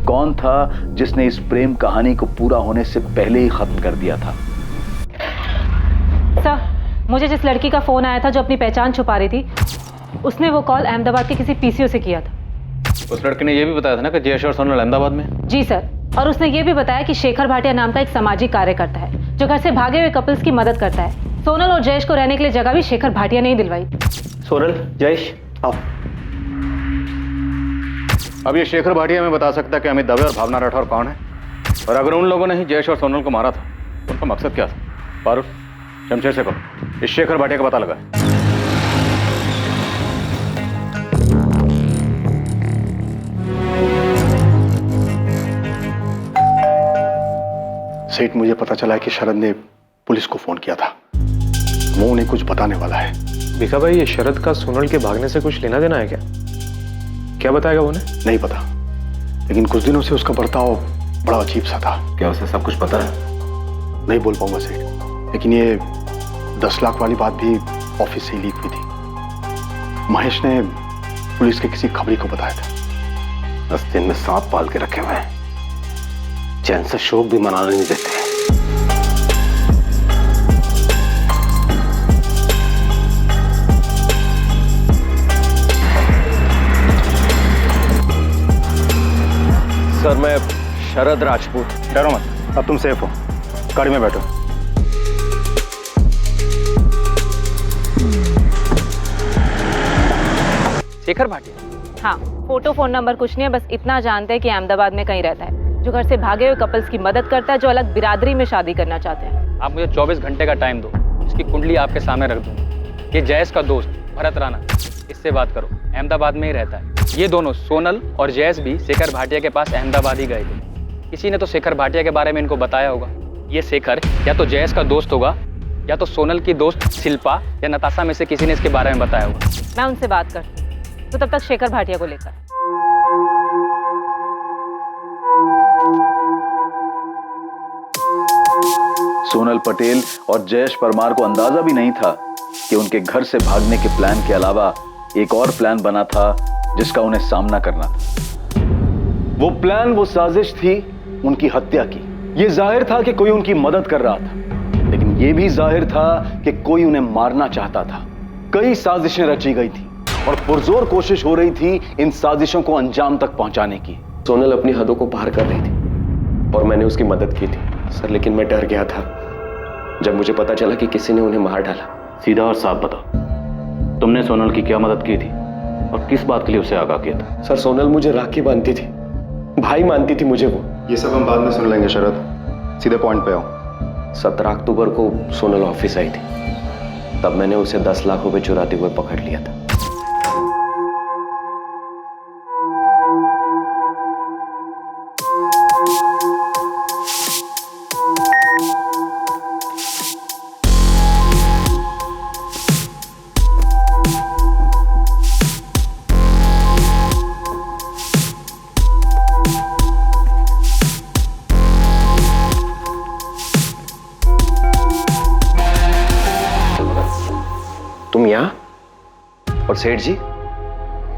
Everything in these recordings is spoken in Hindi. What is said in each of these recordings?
कौन था जिसने इस प्रेम कहानी को पूरा होने से पहले ही खत्म कर दिया था? सर, मुझे जिस लड़की का फोन आया था जो अपनी पहचान छुपा रही थी, उसने वो कॉल अहमदाबाद के किसी पीसीओ से किया था। उस लड़के ने ये भी बताया था ना कि जयेश और सोनल अहमदाबाद में? जी सर, और उसने ये भी बताया कि शेखर भाटिया नाम का एक सामाजिक कार्यकर्ता है जो घर से भागे हुए कपल्स की मदद करता है। सोनल और जयेश को रहने के लिए जगह भी शेखर भाटिया ने ही दिलवाई। सोनल, जयेश, आओ। अब ये शेखर भाटिया हमें बता सकता है कि अमित दवे और भावना राठौर कौन है, और अगर उन लोगों ने ही जयेश और सोनल को मारा था तो उनका मकसद क्या था? पारुल, शमशेर से कहो इस शेखर भाटिया का पता लगा। सेठ, मुझे पता चला है कि शरद ने पुलिस को फोन किया था। वो उन्हें कुछ बताने वाला है। भिका भाई, ये शरद का सोनल के भागने से कुछ लेना देना है क्या? क्या बताएगा उन्हें? नहीं पता, लेकिन कुछ दिनों से उसका बर्ताव बड़ा अजीब सा था। क्या उसे सब कुछ पता है? नहीं बोल पाऊंगा सेठ, लेकिन ये 10 लाख वाली बात भी ऑफिस से ही लीक हुई थी। महेश ने पुलिस के किसी खबरी को बताया था। 10 दिन में सांप पाल के रखे हुए हैं, चैन से शोक भी मनाने नहीं देते। सर, मैं शरद राजपूत। डरो मत, अब तुम सेफ हो। गाड़ी में बैठो। शेखर भाटिया? हाँ, फोटो फोन नंबर कुछ नहीं है, बस इतना जानते हैं कि अहमदाबाद में कहीं रहता है, जो घर से भागे हुए कपल्स की मदद करता है जो अलग बिरादरी में शादी करना चाहते हैं। आप मुझे 24 घंटे का टाइम दो, इसकी कुंडली आपके सामने रख दूंगा। ये जयेश का दोस्त भरत राणा, इससे बात करो, अहमदाबाद में ही रहता है। ये दोनों सोनल और जयेश भी शेखर भाटिया के पास अहमदाबाद ही गए थे। किसी ने तो शेखर भाटिया के बारे में इनको बताया होगा। ये शेखर या तो जयेश का दोस्त होगा या तो सोनल की दोस्त शिल्पा या नताशा में से किसी ने इसके बारे में बताया होगा। मैं उनसे बात करती हूँ, तो तब तक शेखर भाटिया को लेकर। सोनल पटेल और जयेश परमार को अंदाजा भी नहीं था कि उनके घर से भागने के प्लान के अलावा एक और प्लान बना था जिसका उन्हें सामना करना था। वो प्लान, वो साजिश थी उनकी हत्या की। ये जाहिर था कि कोई उनकी मदद कर रहा था, लेकिन ये भी जाहिर था कि कोई उन्हें मारना चाहता था। कई साजिशें रची गई थी और पुरजोर कोशिश हो रही थी इन साजिशों को अंजाम तक पहुंचाने की। सोनल अपनी हदों को पार कर रही थी और मैंने उसकी मदद की थी सर, लेकिन मैं डर गया था जब मुझे पता चला कि किसी ने उन्हें मार डाला। सीधा और साफ बताओ, तुमने सोनल की क्या मदद की थी और किस बात के लिए उसे आगाह किया था? सर, सोनल मुझे राखी बांधती थी, भाई मानती थी मुझे वो। ये सब हम बाद में सुन लेंगे शरद, सीधे पॉइंट पे आओ। 17 अक्टूबर को सोनल ऑफिस आई थी, तब मैंने उसे 10 लाख रुपए चुराते हुए पकड़ लिया था। तुम यहाँ? और सेठ जी,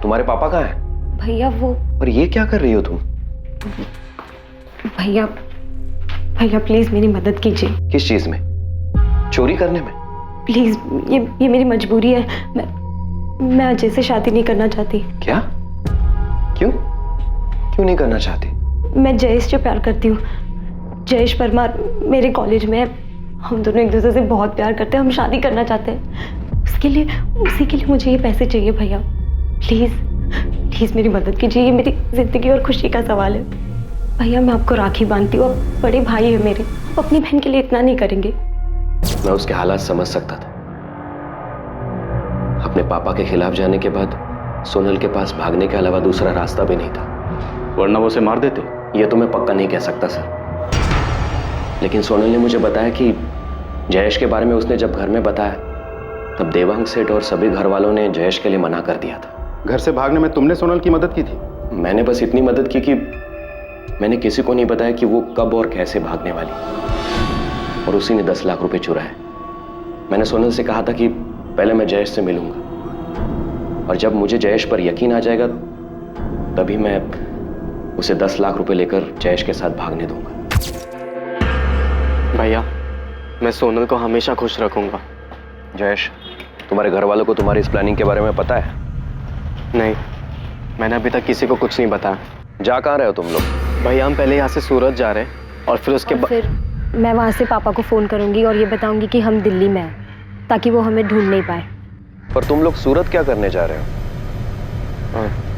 तुम्हारे पापा कहाँ हैं? भैया वो। और ये क्या कर रही हो तुम? भैया, भैया प्लीज मेरी मदद कीजिए। किस चीज में? चोरी करने में? प्लीज, ये मेरी मजबूरी है। मैं अजय से शादी नहीं करना चाहती। क्या? क्यों? क्यों नहीं करना चाहती? मैं जयेश से प्यार करती हूँ। जयेश परमार मेरे कॉलेज में है, हम दोनों एक दूसरे से बहुत प्यार करते हैं, हम शादी करना चाहते हैं। उसी के लिए मुझे ये पैसे चाहिए भैया। प्लीज प्लीज मेरी मदद कीजिए, ये मेरी जिंदगी और खुशी का सवाल है। भैया मैं आपको राखी बांधती हूँ, आप बड़े भाई है मेरे, आप अपनी बहन के लिए इतना नहीं करेंगे? मैं उसके हालात समझ सकता था। अपने पापा के खिलाफ जाने के बाद सोनल के पास भागने के अलावा दूसरा रास्ता भी नहीं था, वरना वो उसे मार देते। ये तो मैं पक्का नहीं कह सकता सर, लेकिन सोनल ने मुझे बताया कि जयेश के बारे में उसने जब घर में बताया तब देवांग सेठ और सभी घर वालों ने जयेश के लिए मना कर दिया था। घर से भागने में तुमने सोनल की मदद की थी? मैंने बस इतनी मदद की कि मैंने किसी को नहीं बताया कि वो कब और कैसे भागने वाली, और उसी ने 10 लाख रुपए चुराए। मैंने सोनल से कहा था कि पहले मैं जयेश से मिलूंगा, और जब मुझे जयेश पर यकीन आ जाएगा तभी मैं उसे 10 लाख रुपए लेकर जयेश के साथ भागने दूंगा। भैया, मैं सोनल को हमेशा खुश रखूंगा। जयेश, तुम्हारे घर वालों को तुम्हारी इस प्लानिंग के बारे में पता है? नहीं, मैंने अभी तक किसी को कुछ नहीं बताया। जा कहाँ रहे हो तुम लोग? भैया, हम पहले यहाँ से सूरत जा रहे हैं और फिर उसके बाद फिर मैं वहाँ से पापा को फ़ोन करूँगी और ये बताऊँगी कि हम दिल्ली में हैं, ताकि वो हमें ढूंढ नहीं पाए। पर तुम लोग सूरत क्या करने जा रहे हो?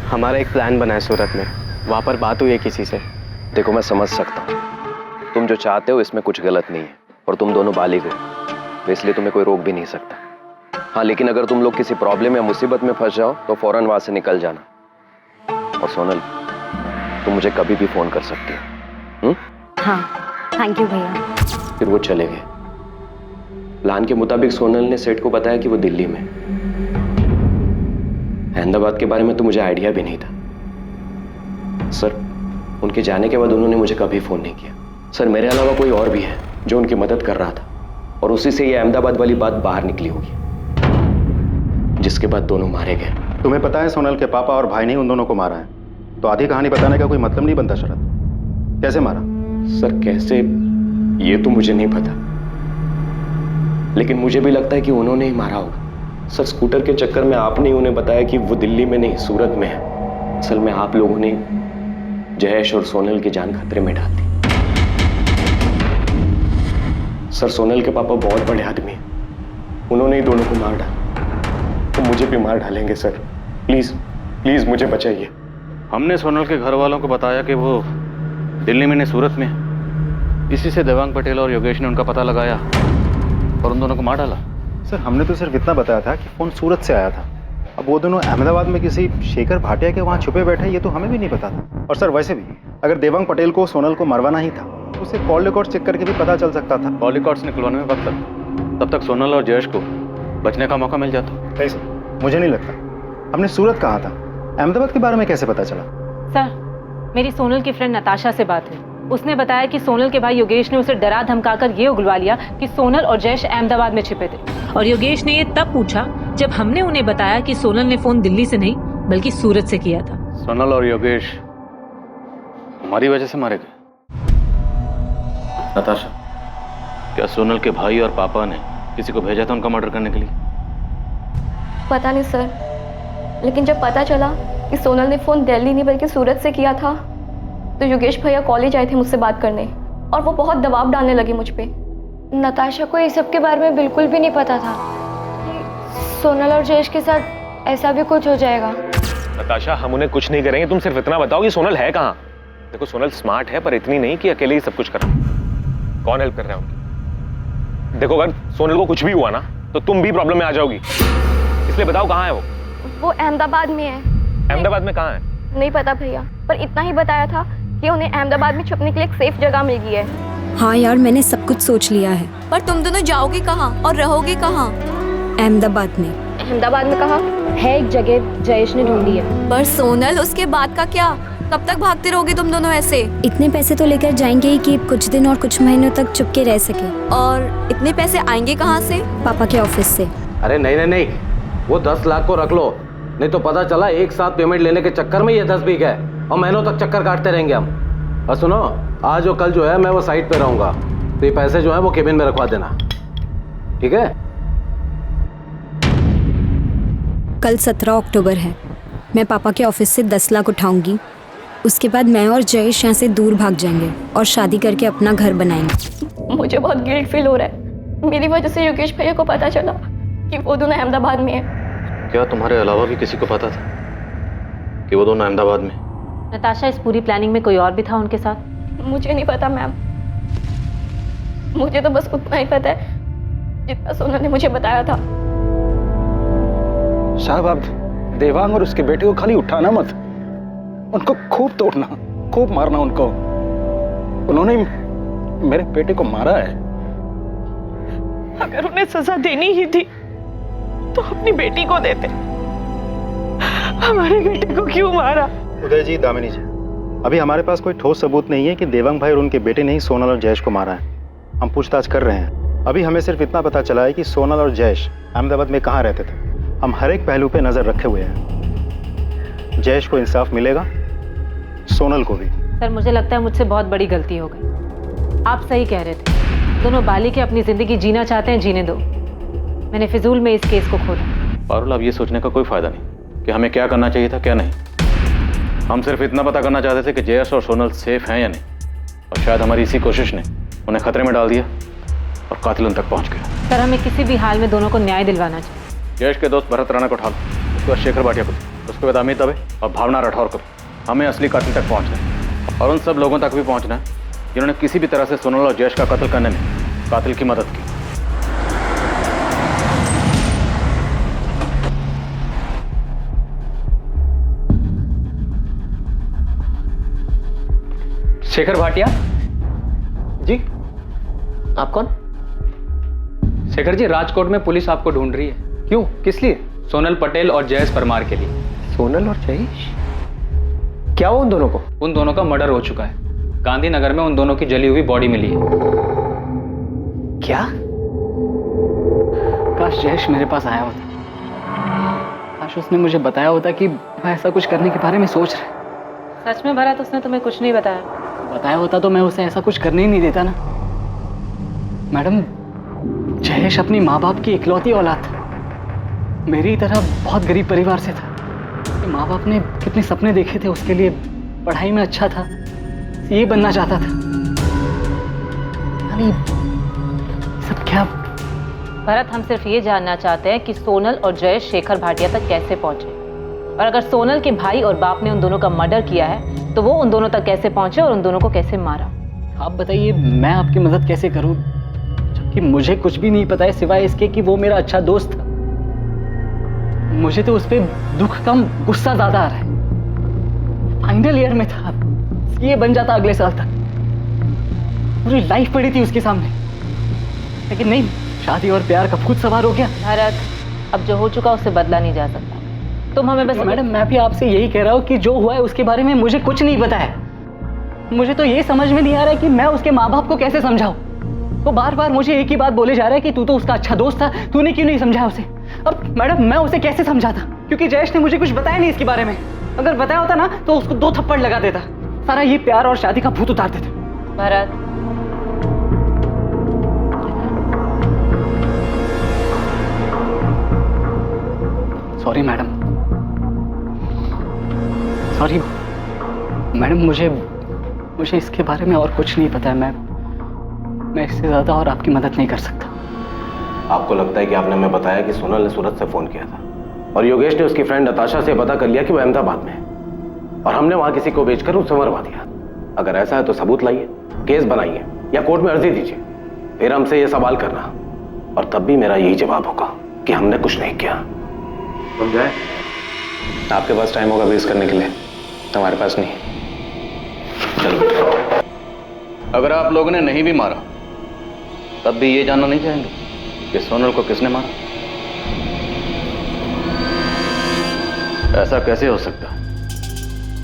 हमारा एक प्लान बना है सूरत में, वहाँ पर बात हुई है किसी से। देखो, मैं समझ सकता हूँ, तुम जो चाहते हो इसमें कुछ गलत नहीं है और तुम दोनों बालिग हो, तो इसलिए तुम्हें कोई रोक भी नहीं सकता। हाँ, लेकिन अगर तुम लोग किसी प्रॉब्लम या मुसीबत में फंस जाओ तो फौरन वहां से निकल जाना। और सोनल, तुम मुझे कभी भी फोन कर सकती हो। हाँ, थैंक यू भैया। फिर वो चले गए। प्लान के मुताबिक सोनल ने सेठ को बताया कि वो दिल्ली में। अहमदाबाद के बारे में तो मुझे आइडिया भी नहीं था। सर, उनके जाने के बाद उन्होंने मुझे कभी फोन नहीं किया। सर, मेरे अलावा कोई और भी है जो उनकी मदद कर रहा था और उसी से ये अहमदाबाद वाली बात बाहर निकली होगी, जिसके बाद दोनों मारे गए। तुम्हें पता है सोनल के पापा और भाई ने उन दोनों को मारा है, तो आधी कहानी बताने का कोई मतलब नहीं बनता। शरद, कैसे मारा? सर, कैसे ये तो मुझे नहीं पता, लेकिन मुझे भी लगता है कि उन्होंने ही मारा होगा। सर, स्कूटर के चक्कर में आपने उन्हें बताया कि वो दिल्ली में नहीं सूरत में है। असल में आप लोगों ने जयेश और सोनल की जान खतरे में डाल दी। सर, सोनल के पापा बहुत बड़े आदमी हैं, उन्होंने ही दोनों को मार डाला, तो मुझे भी मार डालेंगे। सर, प्लीज प्लीज मुझे बचाइए। हमने सोनल के घर वालों को बताया कि वो दिल्ली में नहीं सूरत में है। इसी से देवांग पटेल और योगेश ने उनका पता लगाया और उन दोनों को मार डाला। सर, हमने तो सिर्फ इतना बताया था कि फोन सूरत से आया था। अब वो दोनों अहमदाबाद में किसी शेखर भाटिया के वहाँ छुपे बैठे, ये तो हमें भी नहीं पता था। और सर, वैसे भी अगर देवांग पटेल को सोनल को मरवाना ही था, उसे कॉल रिकॉर्ड चेक करके भी पता चल सकता था। कॉल रिकॉर्ड्स निकलवाने में वक्त लगता, तब तक सोनल और जयेश को बचने का मौका मिल जाता। नहीं सर, मुझे नहीं लगता। हमने सूरत कहा था, अहमदाबाद के बारे में कैसे पता चला? सर, मेरी सोनल की फ्रेंड नताशा से बात हुई। उसने बताया कि सोनल के भाई योगेश ने उसे डरा धमकाकर ये उगलवा लिया कि सोनल और जयेश अहमदाबाद में छिपे थे। और योगेश ने ये तब पूछा जब हमने उन्हें बताया कि सोनल ने फोन दिल्ली से नहीं बल्कि सूरत से किया था। सोनल और योगेश हमारी वजह से मारे गए। नताशा, क्या सोनल के भाई और पापा ने किसी को भेजा था उनका मर्डर करने के लिए? पता नहीं सर, लेकिन जब पता चला कि सोनल ने फ़ोन दिल्ली नहीं बल्कि सूरत से किया था, तो योगेश भैया कॉलेज आए थे मुझसे बात करने और वो बहुत दबाव डालने लगे मुझ पे। नताशा को इस सब के बारे में बिल्कुल भी नहीं पता था कि सोनल और जयेश के साथ ऐसा भी कुछ हो जाएगा। नताशा, हम उन्हें कुछ नहीं करेंगे, तुम सिर्फ इतना बताओ कि सोनल है कहाँ। देखो, सोनल स्मार्ट है पर इतनी नहीं कि अकेले ही सब कुछ करा। कौन हेल्प कर रहा है उनकी? देखो, अगर सोनल को कुछ भी हुआ ना तो तुम भी प्रॉब्लम में आ जाओगी, इसलिए बताओ कहाँ है वो? वो अहमदाबाद में है। अहमदाबाद में कहाँ है? नहीं पता भैया, पर इतना ही बताया था कि उन्हें अहमदाबाद में छुपने के लिए एक सेफ जगह मिल गई है। हाँ यार, मैंने सब कुछ सोच लिया है। पर तुम दोनों जाओगे कहाँ और रहोगे कहाँ? अहमदाबाद में। अहमदाबाद में कहाँ? है एक जगह जयेश ने ढूंढी है। पर सोनल, उसके बाद का क्या? कब तक भागते रहोगे तुम दोनों ऐसे? इतने पैसे तो लेकर जाएंगे ही कि कुछ दिन और कुछ महीनों तक चुपके रह सके। और इतने पैसे आएंगे कहाँ से? पापा के ऑफिस से। अरे नहीं नहीं नहीं, वो 10 लाख को रख लो, नहीं तो पता चला एक साथ पेमेंट लेने के चक्कर में ये 10 बिक है और महीनों तक चक्कर काटते रहेंगे हम। और सुनो, आज और कल जो है मैं वो साइट पे रहूंगा, तो ये पैसे जो है वो केबिन में रखवा देना, ठीक है? कल 17 अक्टूबर है। मैं पापा के ऑफिस से 10 लाख उठाऊंगी। उसके बाद मैं और जयेश यहाँ से दूर भाग जाएंगे और शादी करके अपना घर बनाएंगे। मुझे बहुत गिल्ट फील हो रहा है। मेरी वजह से योगेश भैया को पता चला कि वो दोनों अहमदाबाद में है। क्या तुम्हारे अलावा भी किसी को पता था कि वो दोनों अहमदाबाद में? नताशा, इस पूरी प्लानिंग में कोई और भी था उनके साथ? मुझे नहीं पता मैम, मुझे तो बस उतना ही पता है जितना सोनल ने मुझे बताया था। साहब, आप देवांग और उसके बेटे को खाली उठाना मत, उनको खूब तोड़ना, खूब मारना उनको। उन्होंने मेरे बेटे को मारा है। अगर उन्हें सजा देनी ही थी तो अपनी बेटी को देते, हमारे बेटे को क्यों मारा? उदय जी, दामिनी जी, अभी हमारे पास कोई ठोस सबूत नहीं है कि देवांग भाई और उनके बेटे ने ही सोनल और जयेश को मारा है। हम पूछताछ कर रहे हैं। अभी हमें सिर्फ इतना पता चला है कि सोनल और जयेश अहमदाबाद में कहाँ रहते थे। हम हर एक पहलू पे नजर रखे हुए हैं। जयेश को इंसाफ मिलेगा, सोनल को भी। सर मुझे लगता है मुझसे बहुत बड़ी गलती हो गई। आप सही कह रहे थे, दोनों बालिग के अपनी जिंदगी जीना चाहते हैं, जीने दो। मैंने फिजूल में इस केस को खोला। पारुल, अब ये सोचने का कोई फायदा नहीं कि हमें क्या करना चाहिए था क्या नहीं। हम सिर्फ इतना पता करना चाहते थे कि जयेश और सोनल सेफ हैं या नहीं, और शायद हमारी इसी कोशिश ने उन्हें खतरे में डाल दिया और कातिल उन तक पहुंच गया। सर हमें किसी भी हाल में दोनों को न्याय दिलवाना चाहिए। जयेश के दोस्त भरत राणा को उठा लो, उसके बाद शेखर भाटिया को, उसके बाद अमित दवे और भावना राठौर को। हमें असली कातिल तक पहुंचना है और उन सब लोगों तक भी पहुंचना है जिन्होंने किसी भी तरह से सोनल और जयेश का कत्ल करने में कातिल की मदद की। शेखर भाटिया जी, आप कौन? शेखर जी, राजकोट में पुलिस आपको ढूंढ रही है। क्यों, किस लिए? सोनल पटेल और जयेश परमार के लिए। सोनल और जयेश? क्या हुआ उन दोनों को? उन दोनों का मर्डर हो चुका है। गांधीनगर में उन दोनों की जली हुई बॉडी मिली है। क्या? काश जयेश मेरे पास आया होता, काश उसने मुझे बताया होता कि मैं ऐसा कुछ करने के बारे में सोच रहा है। सच में भरत, उसने तुम्हें कुछ नहीं बताया? बताया होता तो मैं उसे ऐसा कुछ करने ही नहीं देता ना। मैडम, जयेश अपनी माँ बाप की इकलौती औलाद था। मेरी तरह बहुत गरीब परिवार से था। माँ बाप ने कितने सपने देखे थे उसके लिए, पढ़ाई में अच्छा था, ये बनना चाहता था। यानी सब क्या? भरत, हम सिर्फ ये जानना चाहते हैं कि सोनल और जयेश शेखर भाटिया तक कैसे पहुंचे, और अगर सोनल के भाई और बाप ने उन दोनों का मर्डर किया है तो वो उन दोनों तक कैसे पहुंचे और उन दोनों को कैसे मारा। आप बताइए, मैं आपकी मदद कैसे करूं जबकि मुझे कुछ भी नहीं पता है सिवाय इसके कि वो मेरा अच्छा दोस्त था। मुझे तो उस पर दुख कम गुस्सा ज्यादा आ रहा है। फाइनल ईयर में था, ये बन जाता अगले साल तक। पूरी लाइफ पड़ी थी उसके सामने, लेकिन नहीं, शादी और प्यार का भूत सवार हो गया। भरत, अब जो हो चुका उससे बदला नहीं जा सकता। तुम हमें बस। मैडम, मैं भी आपसे यही कह रहा हूँ कि जो हुआ है उसके बारे में मुझे कुछ नहीं पता है। मुझे तो ये समझ में नहीं आ रहा है कि मैं उसके माँ बाप को कैसे समझाऊं। वो बार बार मुझे एक ही बात बोले जा रहा है कि तू तो उसका अच्छा दोस्त था, तूने क्यों नहीं समझाया उसे। अब मैडम, मैं उसे कैसे समझाता, क्योंकि जयेश ने मुझे कुछ बताया नहीं इसके बारे में। अगर बताया होता ना तो उसको 2 थप्पड़ लगा देता, सारा ये प्यार और शादी का भूत उतार देता। Bharat, sorry madam, sorry madam, मुझे इसके बारे में और कुछ नहीं पता है। मैं इससे ज्यादा और आपकी मदद नहीं कर सकता। आपको लगता है कि आपने हमें बताया कि सोनल ने सूरत से फोन किया था और योगेश ने उसकी फ्रेंड नताशा से पता कर लिया कि वो अहमदाबाद में है, और हमने वहां किसी को बेचकर उसे मरवा दिया। अगर ऐसा है तो सबूत लाइए, केस बनाइए या कोर्ट में अर्जी दीजिए, फिर हमसे ये सवाल करना, और तब भी मेरा यही जवाब होगा कि हमने कुछ नहीं किया। समझाए? आपके पास टाइम होगा वेस्ट करने के लिए, हमारे पास नहीं। चलो, अगर आप लोगों ने नहीं भी मारा तब भी ये जानना नहीं चाहेंगे कि सोनल को किसने मारा? ऐसा कैसे हो सकता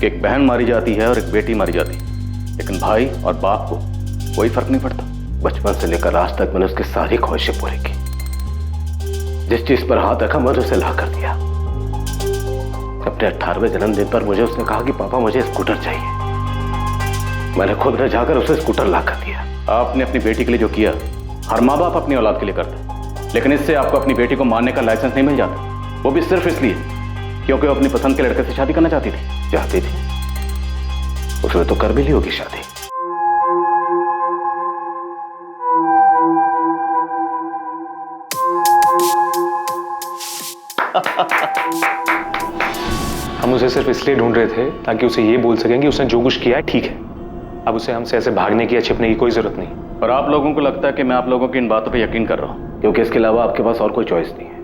कि एक बहन मारी जाती है और एक बेटी मारी जाती है, लेकिन भाई और बाप को कोई फर्क नहीं पड़ता? बचपन से लेकर आज तक मैंने उसकी सारी ख्वाहिशें पूरी की। जिस चीज पर हाथ रखा मैंने उसे ला कर दिया। अपने 18वें जन्मदिन पर मुझे उसने कहा कि पापा मुझे स्कूटर चाहिए। मैंने खुद ने जाकर उसे स्कूटर ला कर दिया। आपने अपनी बेटी के लिए जो किया हर माँ बाप अपनी औलाद के लिए करते हैं, लेकिन इससे आपको अपनी बेटी को मारने का लाइसेंस नहीं मिल जाता, वो भी सिर्फ इसलिए क्योंकि वो अपनी पसंद के लड़के से शादी करना चाहती थी। उसने तो कर भी ली होगी शादी। हम उसे सिर्फ इसलिए ढूंढ रहे थे ताकि उसे ये बोल सकें कि उसने जो कुछ किया है ठीक है। अब उसे हमसे ऐसे भागने की या छिपने की कोई जरूरत नहीं। और आप लोगों को लगता है कि मैं आप लोगों की इन बातों पर यकीन कर रहा हूं क्योंकि इसके अलावा आपके पास और कोई चॉइस नहीं है,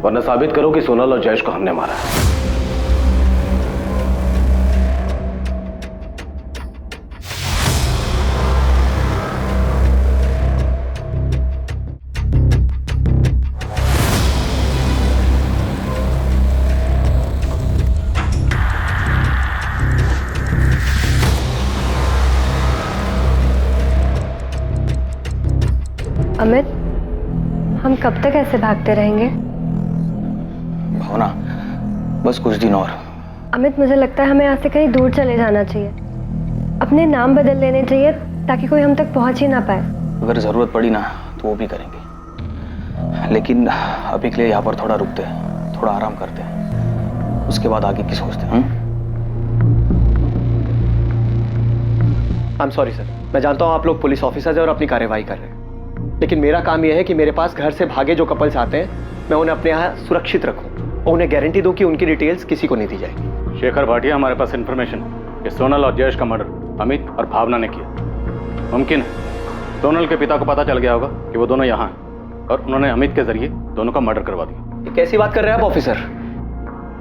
वरना साबित करो कि सोनल और जयेश को हमने मारा है। अमित, हम कब तक ऐसे भागते रहेंगे? भावना, बस कुछ दिन और, अमित, मुझे लगता है हमें यहाँ से कहीं दूर चले जाना चाहिए। अपने नाम बदल लेने चाहिए ताकि कोई हम तक पहुँच ही ना पाए। अगर ज़रूरत पड़ी ना तो वो भी करेंगे, लेकिन अभी के लिए यहाँ पर थोड़ा रुकते हैं, थोड़ा आराम करते हैं, उसके बाद आगे की सोचते हैं। आई एम सॉरी सर, मैं जानता हूँ आप लोग पुलिस ऑफिसर्स हैं और अपनी कार्यवाही कर रहे हैं, लेकिन मेरा काम यह है कि मेरे पास घर से भागे जो कपल्स आते हैं मैं उन्हें अपने यहाँ सुरक्षित रखूँ और उन्हें गारंटी दूँ कि उनकी डिटेल्स किसी को नहीं दी जाएगी। शेखर भाटिया, हमारे पास इन्फॉर्मेशन कि सोनल और जयेश का मर्डर अमित और भावना ने किया। मुमकिन है सोनल के पिता को पता चल गया होगा कि वो दोनों यहाँ हैं और उन्होंने अमित के जरिए दोनों का मर्डर करवा दिया। ये कैसी बात कर रहे हैं आप ऑफिसर?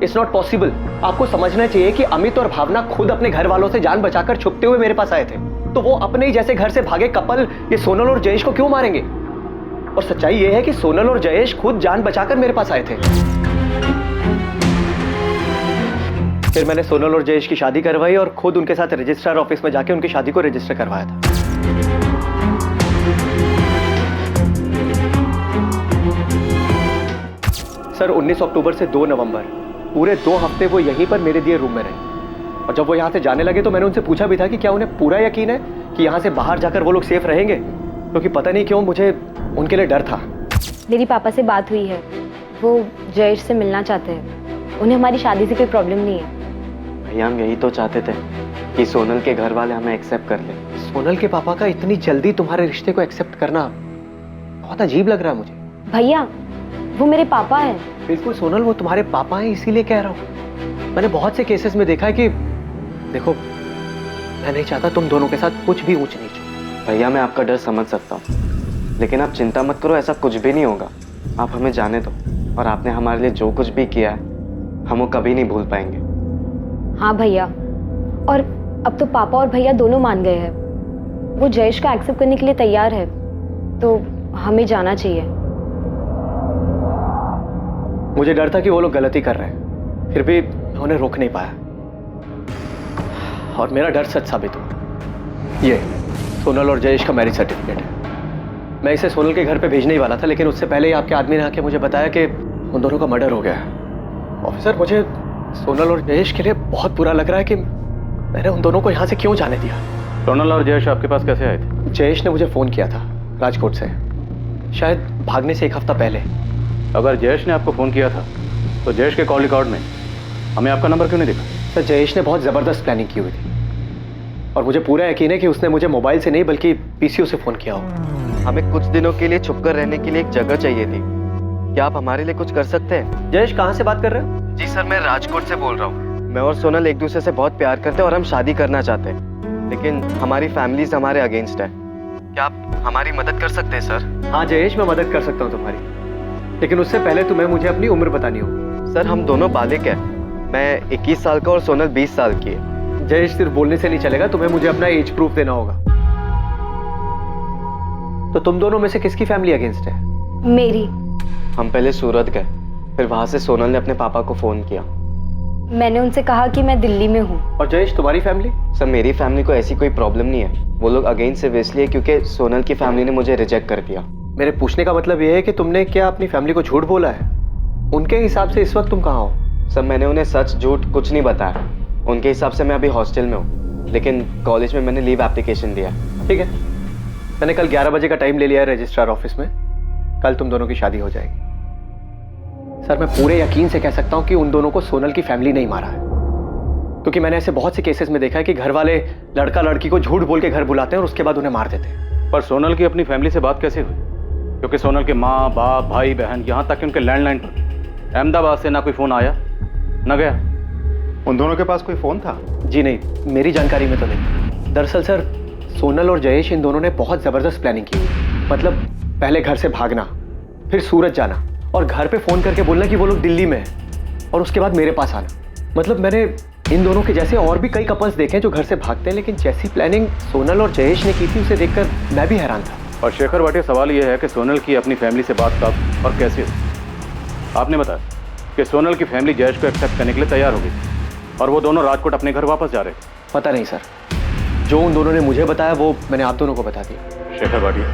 It's not possible. आपको समझना चाहिए कि अमित और भावना खुद अपने घर वालों से जान बचाकर छुपते हुए मेरे पास आए थे, तो वो अपने ही जैसे घर से भागे कपल ये सोनल और जयेश को क्यों मारेंगे? और सच्चाई ये है कि सोनल और जयेश खुद जान बचाकर मेरे पास आए थे। फिर मैंने सोनल और जयेश की शादी करवाई और खुद उनके साथ रजिस्ट्रार ऑफिस में जाके उनकी शादी को रजिस्टर करवाया था। सर 19 अक्टूबर से 2 नवंबर पूरे 2 हफ्ते वो यहीं पर मेरे दिए रूम में रहे, और जब वो यहाँ से जाने लगे तो मैंने उनसे पूछा भी था कि क्या उन्हें पूरा यकीन है कि यहाँ से बाहर जाकर वो लोग सेफ रहेंगे, क्योंकि पता नहीं क्यों मुझे उनके लिए डर था। मेरी पापा से बात हुई है, वो जयेश से मिलना चाहते हैं। उन्हें हमारी शादी से कोई प्रॉब्लम नहीं है। भैया हम यही तो चाहते थे कि सोनल के घर वाले हमें एक्सेप्ट कर ले। सोनल के पापा का इतनी जल्दी तुम्हारे रिश्ते को एक्सेप्ट करना बहुत अजीब लग रहा है मुझे। भैया वो मेरे पापा हैं। बिल्कुल सोनल, वो तुम्हारे पापा हैं, इसीलिए कह रहा हूँ। मैंने बहुत से केसेस में देखा है कि देखो, मैं नहीं चाहता तुम दोनों के साथ कुछ भी ऊंच नीच हो। भैया मैं आपका डर समझ सकता हूँ, लेकिन आप चिंता मत करो, ऐसा कुछ भी नहीं होगा। आप हमें जाने दो, और आपने हमारे लिए जो कुछ भी किया है हम वो कभी नहीं भूल पाएंगे। हाँ भैया, और अब तो पापा और भैया दोनों मान गए हैं। वो जयेश का एक्सेप्ट करने के लिए तैयार है, तो हमें जाना चाहिए। मुझे डर था कि वो लोग गलती कर रहे हैं, फिर भी मैं उन्हें रोक नहीं पाया, और मेरा डर सच साबित हुआ। ये सोनल और जयेश का मैरिज सर्टिफिकेट है। मैं इसे सोनल के घर पे भेजने ही वाला था, लेकिन उससे पहले ही आपके आदमी ने आके मुझे बताया कि उन दोनों का मर्डर हो गया है। ऑफिसर, मुझे सोनल और जयेश के लिए बहुत बुरा लग रहा है कि मैंने उन दोनों को यहाँ से क्यों जाने दिया। सोनल और जयेश आपके पास कैसे आए थे? जयेश ने मुझे फ़ोन किया था राजकोट से, शायद भागने से 1 हफ्ता पहले। अगर जयेश ने आपको फ़ोन किया था तो जयेश के कॉल रिकॉर्ड में हमें आपका नंबर क्यों नहीं दिखा? सर, जयेश ने बहुत ज़बरदस्त प्लानिंग की हुई थी, और मुझे पूरा यकीन है कि उसने मुझे मोबाइल से नहीं बल्कि पीसीओ से फ़ोन किया हो। हमें कुछ दिनों के लिए छुपकर रहने के लिए एक जगह चाहिए थी। क्या आप हमारे लिए कुछ कर सकते हैं? जयेश, कहाँ से बात कर रहे हो? जी सर, मैं राजकोट से बोल रहा हूँ। मैं और सोनल एक दूसरे से बहुत प्यार करते हैं और हम शादी करना चाहते हैं, लेकिन हमारी फैमिलीज हमारे अगेंस्ट है। क्या आप हमारी मदद कर सकते हैं सर? हाँ जयेश, मैं मदद कर सकता हूँ तुम्हारी, लेकिन उससे पहले तुम्हें मुझे अपनी उम्र बतानी होगी। सर हम दोनों बालिग हैं, मैं 21 साल का और सोनल 20 साल की है। जयेश, सिर्फ बोलने से नहीं चलेगा, तुम्हें मुझे अपना एज प्रूफ देना होगा। तो तुम दोनों में से किसकी फैमिली अगेंस्ट है? मेरी। हम पहले सूरत गए, फिर वहां से सोनल ने अपने पापा को फोन किया। मैंने उनसे कहा कि मैं दिल्ली में हूँ। और जयेश, तुम्हारी फैमिली? सर मेरी फैमिली को ऐसी कोई प्रॉब्लम नहीं है, वो लोग अगेंस्ट सिर्फ इसलिए क्योंकि सोनल की फैमिली ने मुझे रिजेक्ट कर दिया। मेरे पूछने का मतलब ये है कि तुमने क्या अपनी फैमिली को झूठ बोला है? उनके हिसाब से इस वक्त तुम कहाँ हो? सर मैंने उन्हें सच झूठ कुछ नहीं बताया। उनके हिसाब से मैं अभी हॉस्टल में हूँ, लेकिन कॉलेज में मैंने लीव एप्लीकेशन दिया। ठीक है, मैंने कल 11 बजे का टाइम ले लिया है रजिस्ट्रार ऑफिस में। कल तुम दोनों की शादी हो जाएगी। सर मैं पूरे यकीन से कह सकता हूँ कि उन दोनों को सोनल की फैमिली नहीं मारा है, क्योंकि मैंने ऐसे बहुत से केसेस में देखा है कि घर वाले लड़का लड़की को झूठ बोल के घर बुलाते हैं और उसके बाद उन्हें मार देते हैं। पर सोनल की अपनी फैमिली से बात कैसे हुई? क्योंकि सोनल के माँ बाप भाई बहन यहाँ तक कि उनके लैंडलाइन पर अहमदाबाद से ना कोई फ़ोन आया ना गया। उन दोनों के पास कोई फ़ोन था? जी नहीं, मेरी जानकारी में तो नहीं। दरअसल सर, सोनल और जयेश इन दोनों ने बहुत ज़बरदस्त प्लानिंग की हुई। मतलब पहले घर से भागना, फिर सूरत जाना, और घर पे फ़ोन करके बोलना कि वो लोग दिल्ली में हैं, और उसके बाद मेरे पास आना। मतलब मैंने इन दोनों के जैसे और भी कई कपल्स देखे हैं जो घर से भागते हैं, लेकिन जैसी प्लानिंग सोनल और जयेश ने की थी उसे देखकर मैं भी हैरान था। और शेखर भाटिया, सवाल यह है कि सोनल की अपनी फैमिली से बात कब और कैसे हुई? आपने बताया कि सोनल की फैमिली जयेश को एक्सेप्ट करने के लिए तैयार हो गई और वो दोनों राजकोट अपने घर वापस जा रहे थे। पता नहीं सर, जो उन दोनों ने मुझे बताया वो मैंने आप दोनों को बता दिया। शेखर भाटिया,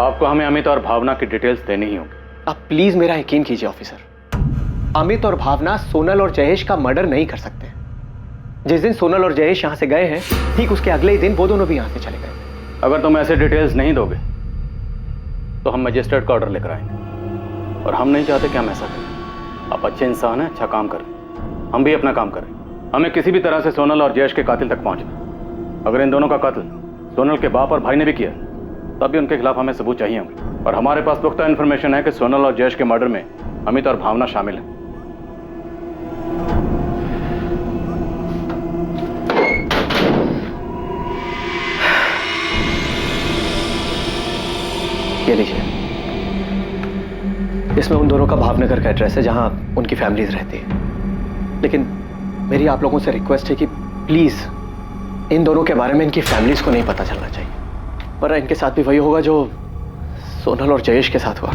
आपको हमें अमित और भावना की डिटेल्स देनी ही होगी। आप प्लीज मेरा यकीन कीजिए ऑफिसर, अमित और भावना सोनल और जयेश का मर्डर नहीं कर सकते। जिस दिन सोनल और जयेश यहां से गए हैं, ठीक उसके अगले ही दिन वो दोनों भी यहां से चले गए। अगर तुम ऐसे डिटेल्स नहीं दोगे तो हम मजिस्ट्रेट का ऑर्डर लेकर आएंगे, और हम नहीं चाहते कि हम ऐसा करें। आप अच्छे इंसान हैं, अच्छा काम करें, हम भी अपना काम करें। हमें किसी भी तरह से सोनल और जयेश के कातिल तक पहुंचना। अगर इन दोनों का कत्ल सोनल के बाप और भाई ने भी किया तब भी उनके खिलाफ हमें सबूत चाहिए होंगे, और हमारे पास पुख्ता इन्फॉर्मेशन है कि सोनल और जयेश के मर्डर में अमित और भावना शामिल हैं। ये लीजिए, इसमें उन दोनों का भावनगर का एड्रेस है जहां उनकी फैमिलीज रहती है। लेकिन मेरी आप लोगों से रिक्वेस्ट है कि प्लीज इन दोनों के बारे में इनकी फैमिलीज को नहीं पता चलना चाहिए, वरना इनके साथ भी वही होगा जो सोनल और जयेश के साथ हुआ।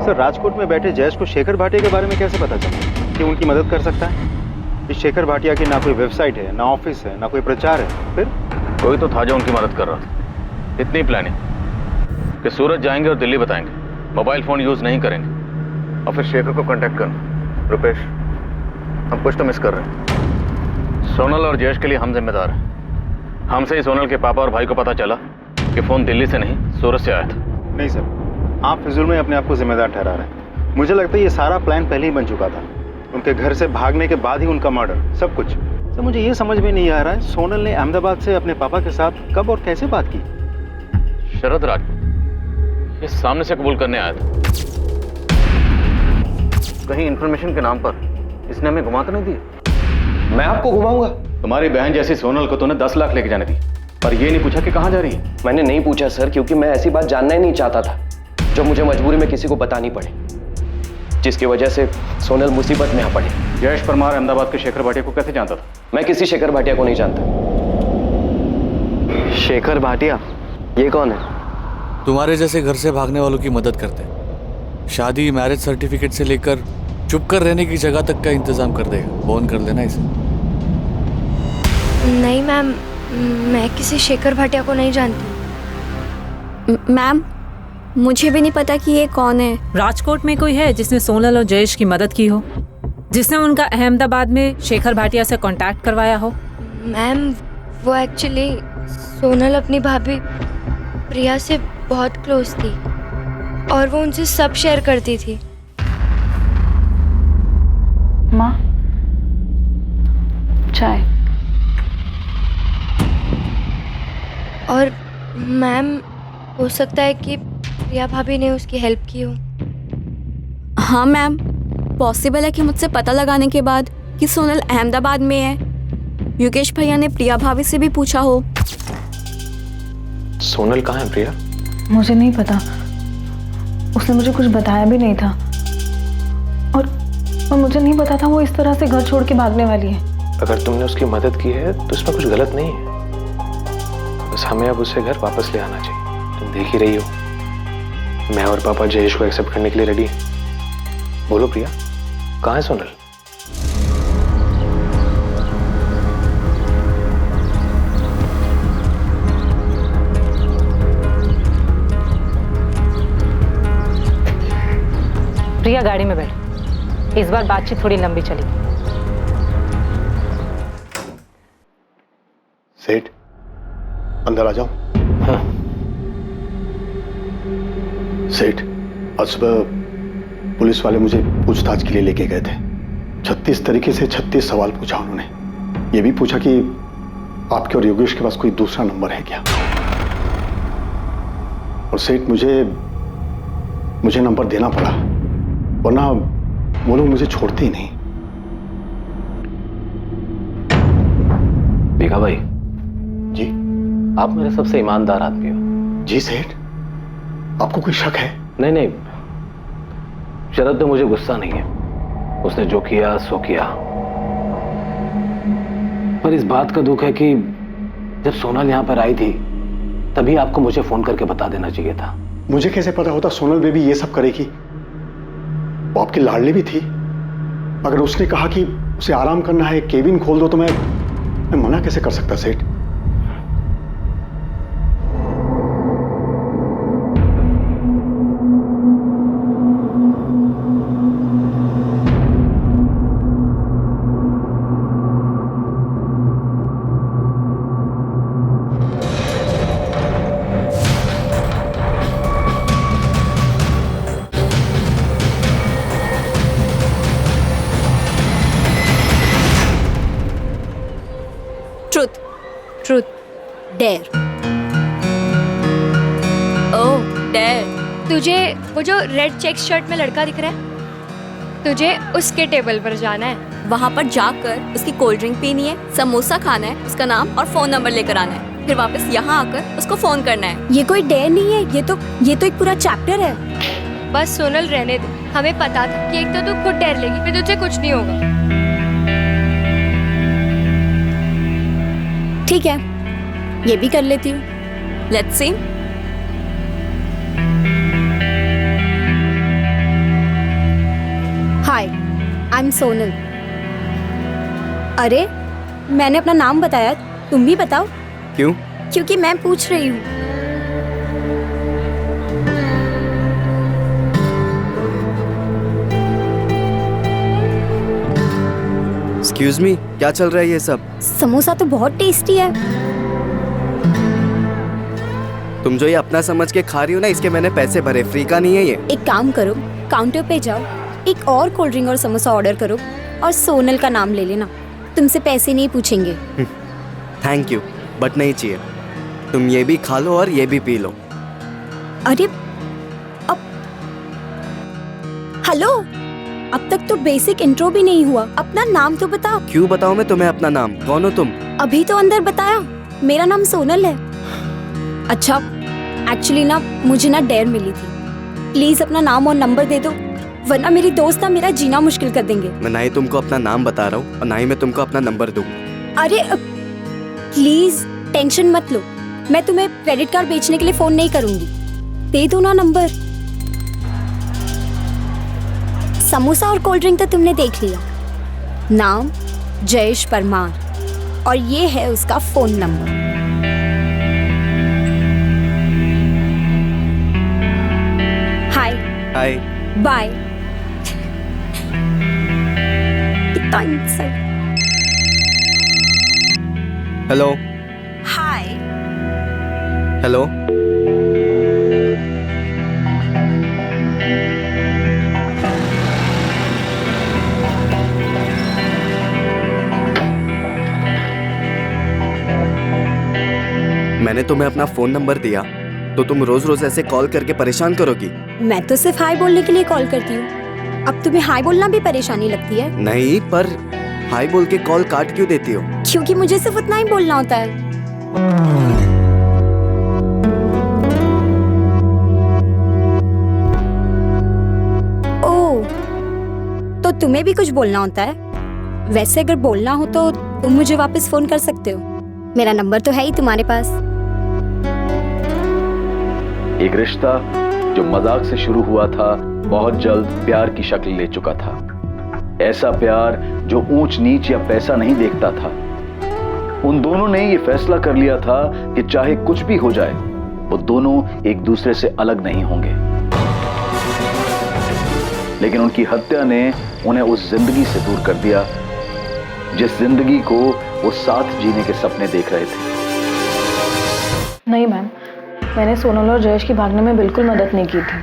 सर, राजकोट में बैठे जयेश को शेखर भाटिया के बारे में कैसे पता चला कि उनकी मदद कर सकता है? इस शेखर भाटिया की ना कोई वेबसाइट है, ना ऑफिस है, ना कोई प्रचार है। फिर कोई तो था जो उनकी मदद कर रहा था। इतनी प्लानिंग कि सूरत जाएंगे और दिल्ली बताएंगे, मोबाइल फोन यूज नहीं करेंगे, और फिर शेखर को कांटेक्ट करना। रुपेश, हम कुछ तो मिस कर रहे हैं। सोनल और जयेश के लिए हम जिम्मेदार हैं। हमसे ही सोनल के पापा और भाई को पता चला कि फोन दिल्ली से नहीं सूरत से आया था। नहीं सर, आप फिजूल में अपने आप को जिम्मेदार ठहरा रहे हैं। मुझे लगता है ये सारा प्लान पहले ही बन चुका था। उनके घर से भागने के बाद ही उनका मर्डर, सब कुछ। सर, मुझे ये समझ में नहीं आ रहा है, सोनल ने अहमदाबाद से अपने पापा के साथ कब और कैसे बात की? शरद राज ये सामने से कबूल करने आया था। कहीं इंफॉर्मेशन के नाम पर इसने हमें घुमा तो नहीं दिया? मैं आपको घुमाऊंगा? तुम्हारी बहन जैसी सोनल को तूने 10 लाख लेके जाने दी, पर ये नहीं पूछा कि कहाँ जा रही है? मैंने नहीं पूछा सर, क्योंकि मैं ऐसी बात जानना ही नहीं चाहता था जो मुझे मजबूरी में किसी को बतानी पड़े, जिसकी वजह से सोनल मुसीबत में आ पड़ी। जयेश परमार अहमदाबाद के शेखर भाटिया को कैसे जानता था? मैं किसी शेखर भाटिया को नहीं जानता। शेखर भाटिया? ये कौन है? तुम्हारे जैसे घर से भागने वालों की मदद करते हैं। शादी, मैरिज सर्टिफिकेट से लेकर चुप कर रहने की जगह तक का इंतजाम कर देगा। फोन कर लेना इसे। नहीं मैम, मैं किसी शेखर भाटिया को नहीं जानती। मैम, मुझे भी नहीं पता कि ये कौन है। राजकोट में कोई है जिसने सोनल और जयेश की मदद की हो, जिसने उनका अहमदाबाद में शेखर भाटिया से कांटेक्ट करवाया हो? मैम, वो एक्चुअली सोनल अपनी भाभी प्रिया से बहुत क्लोज थी और वो उनसे सब शेयर करती थी। माँ, चाय। और मैम, हो सकता है कि प्रिया भाभी ने उसकी हेल्प की हो। हाँ मैम, पॉसिबल है कि मुझसे पता लगाने के बाद कि सोनल अहमदाबाद में है, योगेश भैया ने प्रिया भाभी से भी पूछा हो। सोनल कहाँ है प्रिया? मुझे नहीं पता, उसने मुझे कुछ बताया भी नहीं था, और मुझे नहीं पता था वो इस तरह से घर छोड़ के भागने वाली है। अगर तुमने उसकी मदद की है तो इसमें कुछ गलत नहीं है, बस हमें अब उसे घर वापस ले आना चाहिए। तुम देख ही रही हो, मैं और पापा जयेश को एक्सेप्ट करने के लिए रेडी हैं। बोलो प्रिया, कहाँ है सोनल? प्रिया, गाड़ी में बैठ। इस बार बातचीत थोड़ी लंबी चली। सेठ, अंदर आ जाओ। हाँ। सेठ, आज सुबह पुलिस वाले मुझे पूछताछ के लिए लेके गए थे। 36 तरीके से 36 सवाल पूछा उन्होंने। ये भी पूछा कि आपके और योगेश के पास कोई दूसरा नंबर है क्या। और सेठ, मुझे नंबर देना पड़ा, वरना वो लोग मुझे छोड़ते ही नहीं। भीखा भाई जी, आप मेरे सबसे ईमानदार आदमी हो। जी सेठ, आपको कोई शक है? नहीं, शरद पे मुझे गुस्सा नहीं है, उसने जो किया सो किया। पर इस बात का दुख है कि जब सोनल यहां पर आई थी तभी आपको मुझे फोन करके बता देना चाहिए था। मुझे कैसे पता होता सोनल बेबी ये सब करेगी? वो आपकी लाडली भी थी। अगर उसने कहा कि उसे आराम करना है, केबिन खोल दो, तो मैं मना कैसे कर सकता सेठ? ट्रूथ। डेयर। ओह डेयर। तुझे वो जो रेड चेक शर्ट में लड़का दिख रहा है, तुझे उसके टेबल पर जाना है। वहाँ पर जाकर उसकी कोल्ड ड्रिंक पीनी है, समोसा खाना है, उसका नाम और फोन नंबर लेकर आना है, फिर वापस यहाँ आकर उसको फोन करना है। ये कोई डेयर नहीं है, ये तो एक पूरा चैप्टर है। बस सोनल रहने दे, हमें पता था कि एक तो तू खुद डेर लेगी, फिर तुझे कुछ नहीं होगा। ठीक है, ये भी कर लेती हूँ। Let's see. Hi, I am Sonal. अरे मैंने अपना नाम बताया, तुम भी बताओ। क्यों? क्योंकि मैं पूछ रही हूँ। एक्सक्यूज मी, क्या चल रहा है ये सब? समोसा तो बहुत टेस्टी है। तुम जो ये अपना समझ के खा रही हो ना, इसके मैंने पैसे भरे, फ्री का नहीं है ये। एक काम करो, काउंटर पे जाओ, एक और कोल्ड ड्रिंक और समोसा ऑर्डर करो और सोनल का नाम ले लेना, तुमसे पैसे नहीं पूछेंगे। थैंक यू, बट नहीं चाहिए। तुम ये भी खा लो और ये भी पी लो। अरे अब हेलो, अब तक तो बेसिक इंट्रो भी नहीं हुआ, अपना नाम तो बताओ। क्यों बताऊं मैं तुम्हें अपना नाम? कौन हो तुम? अभी तो अंदर बताया, मेरा नाम सोनल है। अच्छा, एक्चुअली ना मुझे ना डेयर मिली थी, प्लीज अपना नाम और नंबर दे दो, वरना मेरी दोस्त ना मेरा जीना मुश्किल कर देंगे। मैं ना ही तुमको अपना नाम बता रहा हूँ और ना ही मैं तुमको अपना नंबर दूंगा। अरे प्लीज टेंशन मत लो, मैं तुम्हें क्रेडिट कार्ड बेचने के लिए फोन नहीं करूंगी, दे दो ना नंबर। समोसा और कोल्ड ड्रिंक तो तुमने देख लिया, नाम जयेश परमार और ये है उसका फोन नंबर। हाय। हाय। बाय। कितना इंसल्ट। हेलो। हाय। हेलो। मैंने तुम्हें अपना फोन नंबर दिया तो तुम रोज रोज ऐसे कॉल करके परेशान करोगी? मैं तो सिर्फ हाय बोलने के लिए कॉल करती हूँ, अब तुम्हें हाय बोलना भी परेशानी लगती है? नहीं, पर हाय बोल के कॉल काट क्यों देती हो? क्योंकि मुझे सिर्फ उतना ही बोलना होता है। ओह, तो तुम्हें भी कुछ बोलना होता है? वैसे अगर बोलना हो तो तुम मुझे वापस फोन कर सकते हो, मेरा नंबर तो है ही तुम्हारे पास। एक रिश्ता जो मजाक से शुरू हुआ था बहुत जल्द प्यार की शक्ल ले चुका था। ऐसा प्यार जो ऊंच नीच या पैसा नहीं देखता था। उन दोनों ने ये फैसला कर लिया था कि चाहे कुछ भी हो जाए वो दोनों एक दूसरे से अलग नहीं होंगे। लेकिन उनकी हत्या ने उन्हें उस जिंदगी से दूर कर दिया जिस जिंदगी को वो साथ जीने के सपने देख रहे थे। नहीं मैम, मैंने सोनल और जयेश की भागने में बिल्कुल मदद नहीं की थी,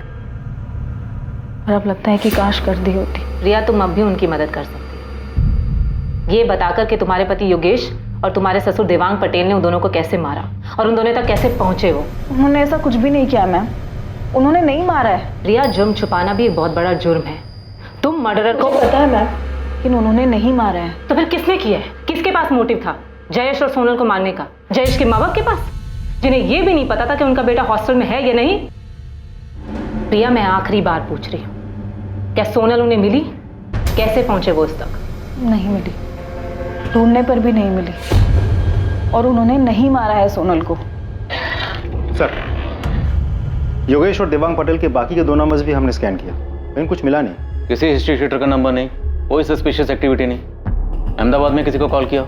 और अब लगता है कि काश कर दी होती। रिया, तुम अब भी उनकी मदद कर सकती, ये बताकर कि तुम्हारे पति योगेश और तुम्हारे ससुर देवांग पटेल ने उन दोनों को कैसे मारा और उन दोनों तक कैसे पहुंचे। वो उन्होंने ऐसा कुछ भी नहीं किया मैम, उन्होंने नहीं मारा है। रिया, जुर्म छुपाना भी एक बहुत बड़ा जुर्म है। तुम मर्डरर को पता है मैम, लेकिन उन्होंने नहीं मारा है। तो फिर किसने किया है? किसके पास मोटिव था जयेश और सोनल को मारने का? जयेश के माँ बाप के पास, जिन्हें यह भी नहीं पता था कि उनका बेटा हॉस्टल में है या नहीं। प्रिया, मैं आखिरी बार पूछ रही हूँ, क्या सोनल उन्हें मिली? कैसे पहुंचे वो उस तक? नहीं मिली, ढूंढने पर भी नहीं मिली, और उन्होंने नहीं मारा है सोनल को। सर, योगेश और देवांग पटेल के बाकी के 2 नंबर्स भी हमने स्कैन किया, लेकिन कुछ मिला नहीं। किसी हिस्ट्री शीटर का नंबर नहीं, कोई सस्पिशियस एक्टिविटी नहीं। अहमदाबाद में किसी को कॉल किया?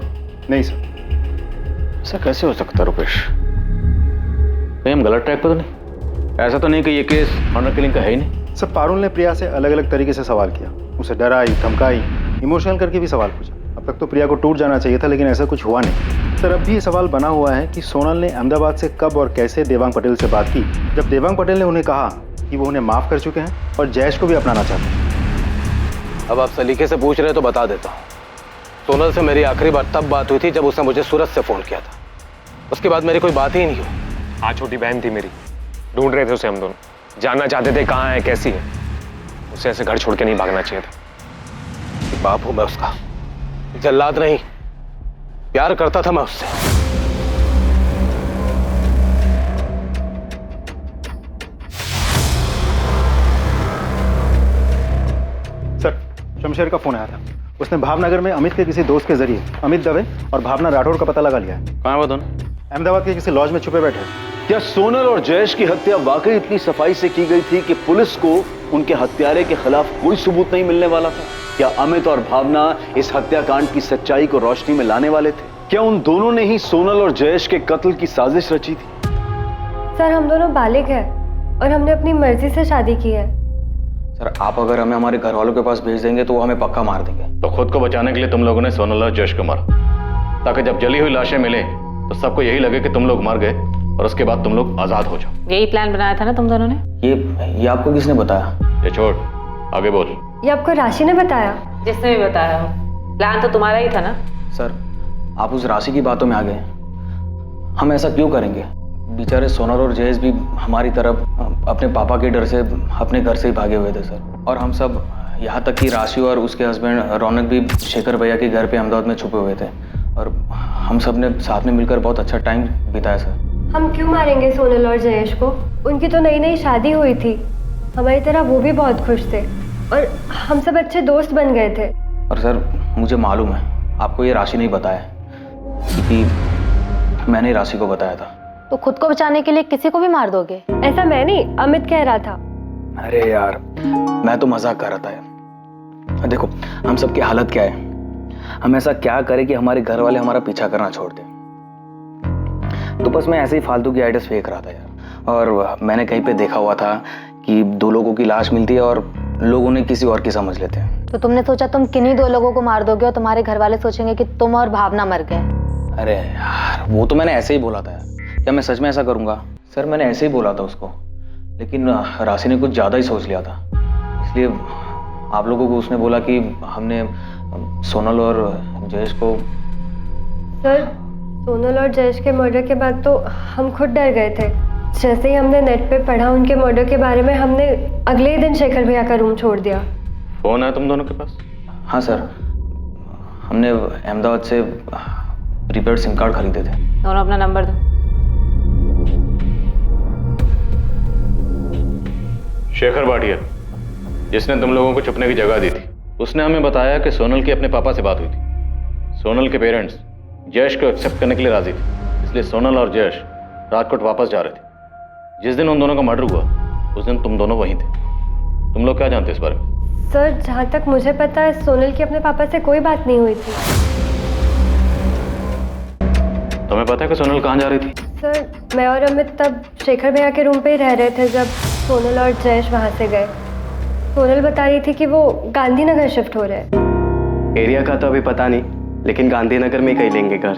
नहीं सर। ऐसा कैसे हो सकता रुपेश? कहीं हम गलत ट्रैक पर तो नहीं? ऐसा तो नहीं कि ये केस ऑनर किलिंग का है ही नहीं। सर, पारुल ने प्रिया से अलग अलग तरीके से सवाल किया, उसे डराई, धमकाई, इमोशनल करके भी सवाल पूछा। अब तक तो प्रिया को टूट जाना चाहिए था, लेकिन ऐसा कुछ हुआ नहीं। सर, अब भी ये सवाल बना हुआ है कि सोनल ने अहमदाबाद से कब और कैसे देवांग पटेल से बात की, जब देवांग पटेल ने उन्हें कहा कि वो उन्हें माफ कर चुके हैं और जयेश को भी अपनाना चाहते हैं। अब आप सलीके से पूछ रहे तो बता देता हूँ। सोनल से मेरी आखिरी बार तब बात हुई थी जब उसने मुझे सूरत से फोन किया था। उसके बाद मेरी कोई बात ही नहीं हुई। हाँ, छोटी बहन थी मेरी, ढूंढ रहे थे उसे हम दोनों, जानना चाहते थे कहाँ है, कैसी है। उसे ऐसे घर छोड़ के नहीं भागना चाहिए था। बाप हूं मैं उसका, जल्लाद नहीं। प्यार करता था मैं उससे। सर, शमशेर का फोन आया था। उसने भावनगर में अमित के किसी दोस्त के जरिए अमित दवे और भावना राठौड़ का पता लगा लिया है। कहाँ है वो दोनों? अहमदाबाद के किसी लॉज में छुपे बैठे हैं। क्या सोनल और जयेश की हत्या वाकई इतनी सफाई से की गई थी कि पुलिस को उनके हत्यारे के खिलाफ कोई सबूत नहीं मिलने वाला था? क्या अमित और भावना इस हत्याकांड की सच्चाई को रोशनी में लाने वाले थे? क्या उन दोनों ने ही सोनल और जयेश के कत्ल की साजिश रची थी? सर, हम दोनों बालिग हैं और हमने अपनी मर्जी से शादी की है। सर, आप अगर हमें हमारे घर वालों के पास भेज देंगे तो वो हमें पक्का मार देंगे। तो खुद को बचाने के लिए तुम लोगों ने सोनल और जयेश को मारा, ताकि जब जली हुई लाशें मिले तो सबको यही लगे कि तुम लोग मर गए और उसके बाद तुम लोग आजाद हो जाओ। यही प्लान बनाया था ना तुम दोनों ने? ये आपको किसने बताया? ये छोड़, आगे बोल। ये आपको राशि ने बताया? जिसने भी बताया हो, प्लान तो तुम्हारा ही था ना। सर, आप उस राशि की बातों में आ गए। हम ऐसा क्यों करेंगे? बेचारे सोनल और जयेश भी हमारी तरफ अपने पापा के डर से अपने घर से ही भागे हुए थे सर। और हम सब, यहाँ तक कि राशि और उसके हस्बैंड रौनक भी शेखर भैया के घर पे अहमदाबाद में छुपे हुए थे। और हम सब ने साथ में मिलकर बहुत अच्छा टाइम बिताया सर। हम क्यों मारेंगे सोनल और जयेश को? उनकी तो नई नई शादी हुई थी, हमारी तरह वो भी बहुत खुश थे और हम सब अच्छे दोस्त बन गए थे। और सर, मुझे मालूम है आपको ये राशि नहीं बताया, क्योंकि मैंने राशि को बताया था। तो खुद को बचाने के लिए किसी को भी मार दोगे? ऐसा मैं नहीं, अमित कह रहा था। अरे यार, मैं तो मजाक कर रहा था यार। देखो, हम सब की हालत क्या है, हम ऐसा क्या करें कि हमारे घर वाले हमारा पीछा करना छोड़ दें। तो बस मैं ऐसे ही फालतू की आइडियाज फेंक रहा था यार। और मैंने कहीं पे देखा हुआ था कि 2 लोगों की लाश मिलती है और लोग उन्हें किसी और की समझ लेते हैं। तो तुमने सोचा तुम किन्हीं 2 लोगों को मार दोगे और तुम्हारे घर वाले सोचेंगे कि तुम और भावना मर गए? अरे यार, वो तो मैंने ऐसे ही बोला था। क्या मैं सच में ऐसा करूंगा? सर, मैंने ऐसे ही बोला था उसको, लेकिन राशि ने कुछ ज़्यादा ही सोच लिया था। इसलिए आप लोगों को उसने बोला कि हमने सोनल और जयेश को। सर, सोनल और जयेश के मर्डर के बाद तो हम खुद डर गए थे। जैसे ही हमने नेट पे पढ़ा उनके मर्डर के बारे में, हमने अगले ही दिन शेखर भैया का रूम छोड़ दिया। फोन है तुम दोनों के पास? हाँ सर, हमने अहमदाबाद से प्रीपेड सिम कार्ड खरीदे थे। दोनों अपना नंबर दो। शेखर भाटिया, जिसने तुम लोगों को छुपने की जगह दी थी, उसने हमें बताया कि सोनल की अपने पापा से बात हुई थी। सोनल के पेरेंट्स जयेश को एक्सेप्ट करने के लिए राजी थे, इसलिए सोनल और जयेश राजकोट वापस जा रहे थे। जिस दिन उन दोनों का मर्डर हुआ उस दिन तुम दोनों वहीं थे। तुम लोग क्या जानते हो इस बारे में? सर, जहाँ तक मुझे पता है सोनल की अपने पापा से कोई बात नहीं हुई थी। तुम्हें पता है कि सोनल कहाँ जा रही थी? सर, मैं और अमित तब शेखर भैया के रूम पे ही रह रहे थे जब सोनल और जयेश वहाँ से गए। सोनल बता रही थी कि वो गांधीनगर शिफ्ट हो रहे हैं। एरिया का तो अभी पता नहीं, लेकिन गांधीनगर में ही कहीं लेंगे घर।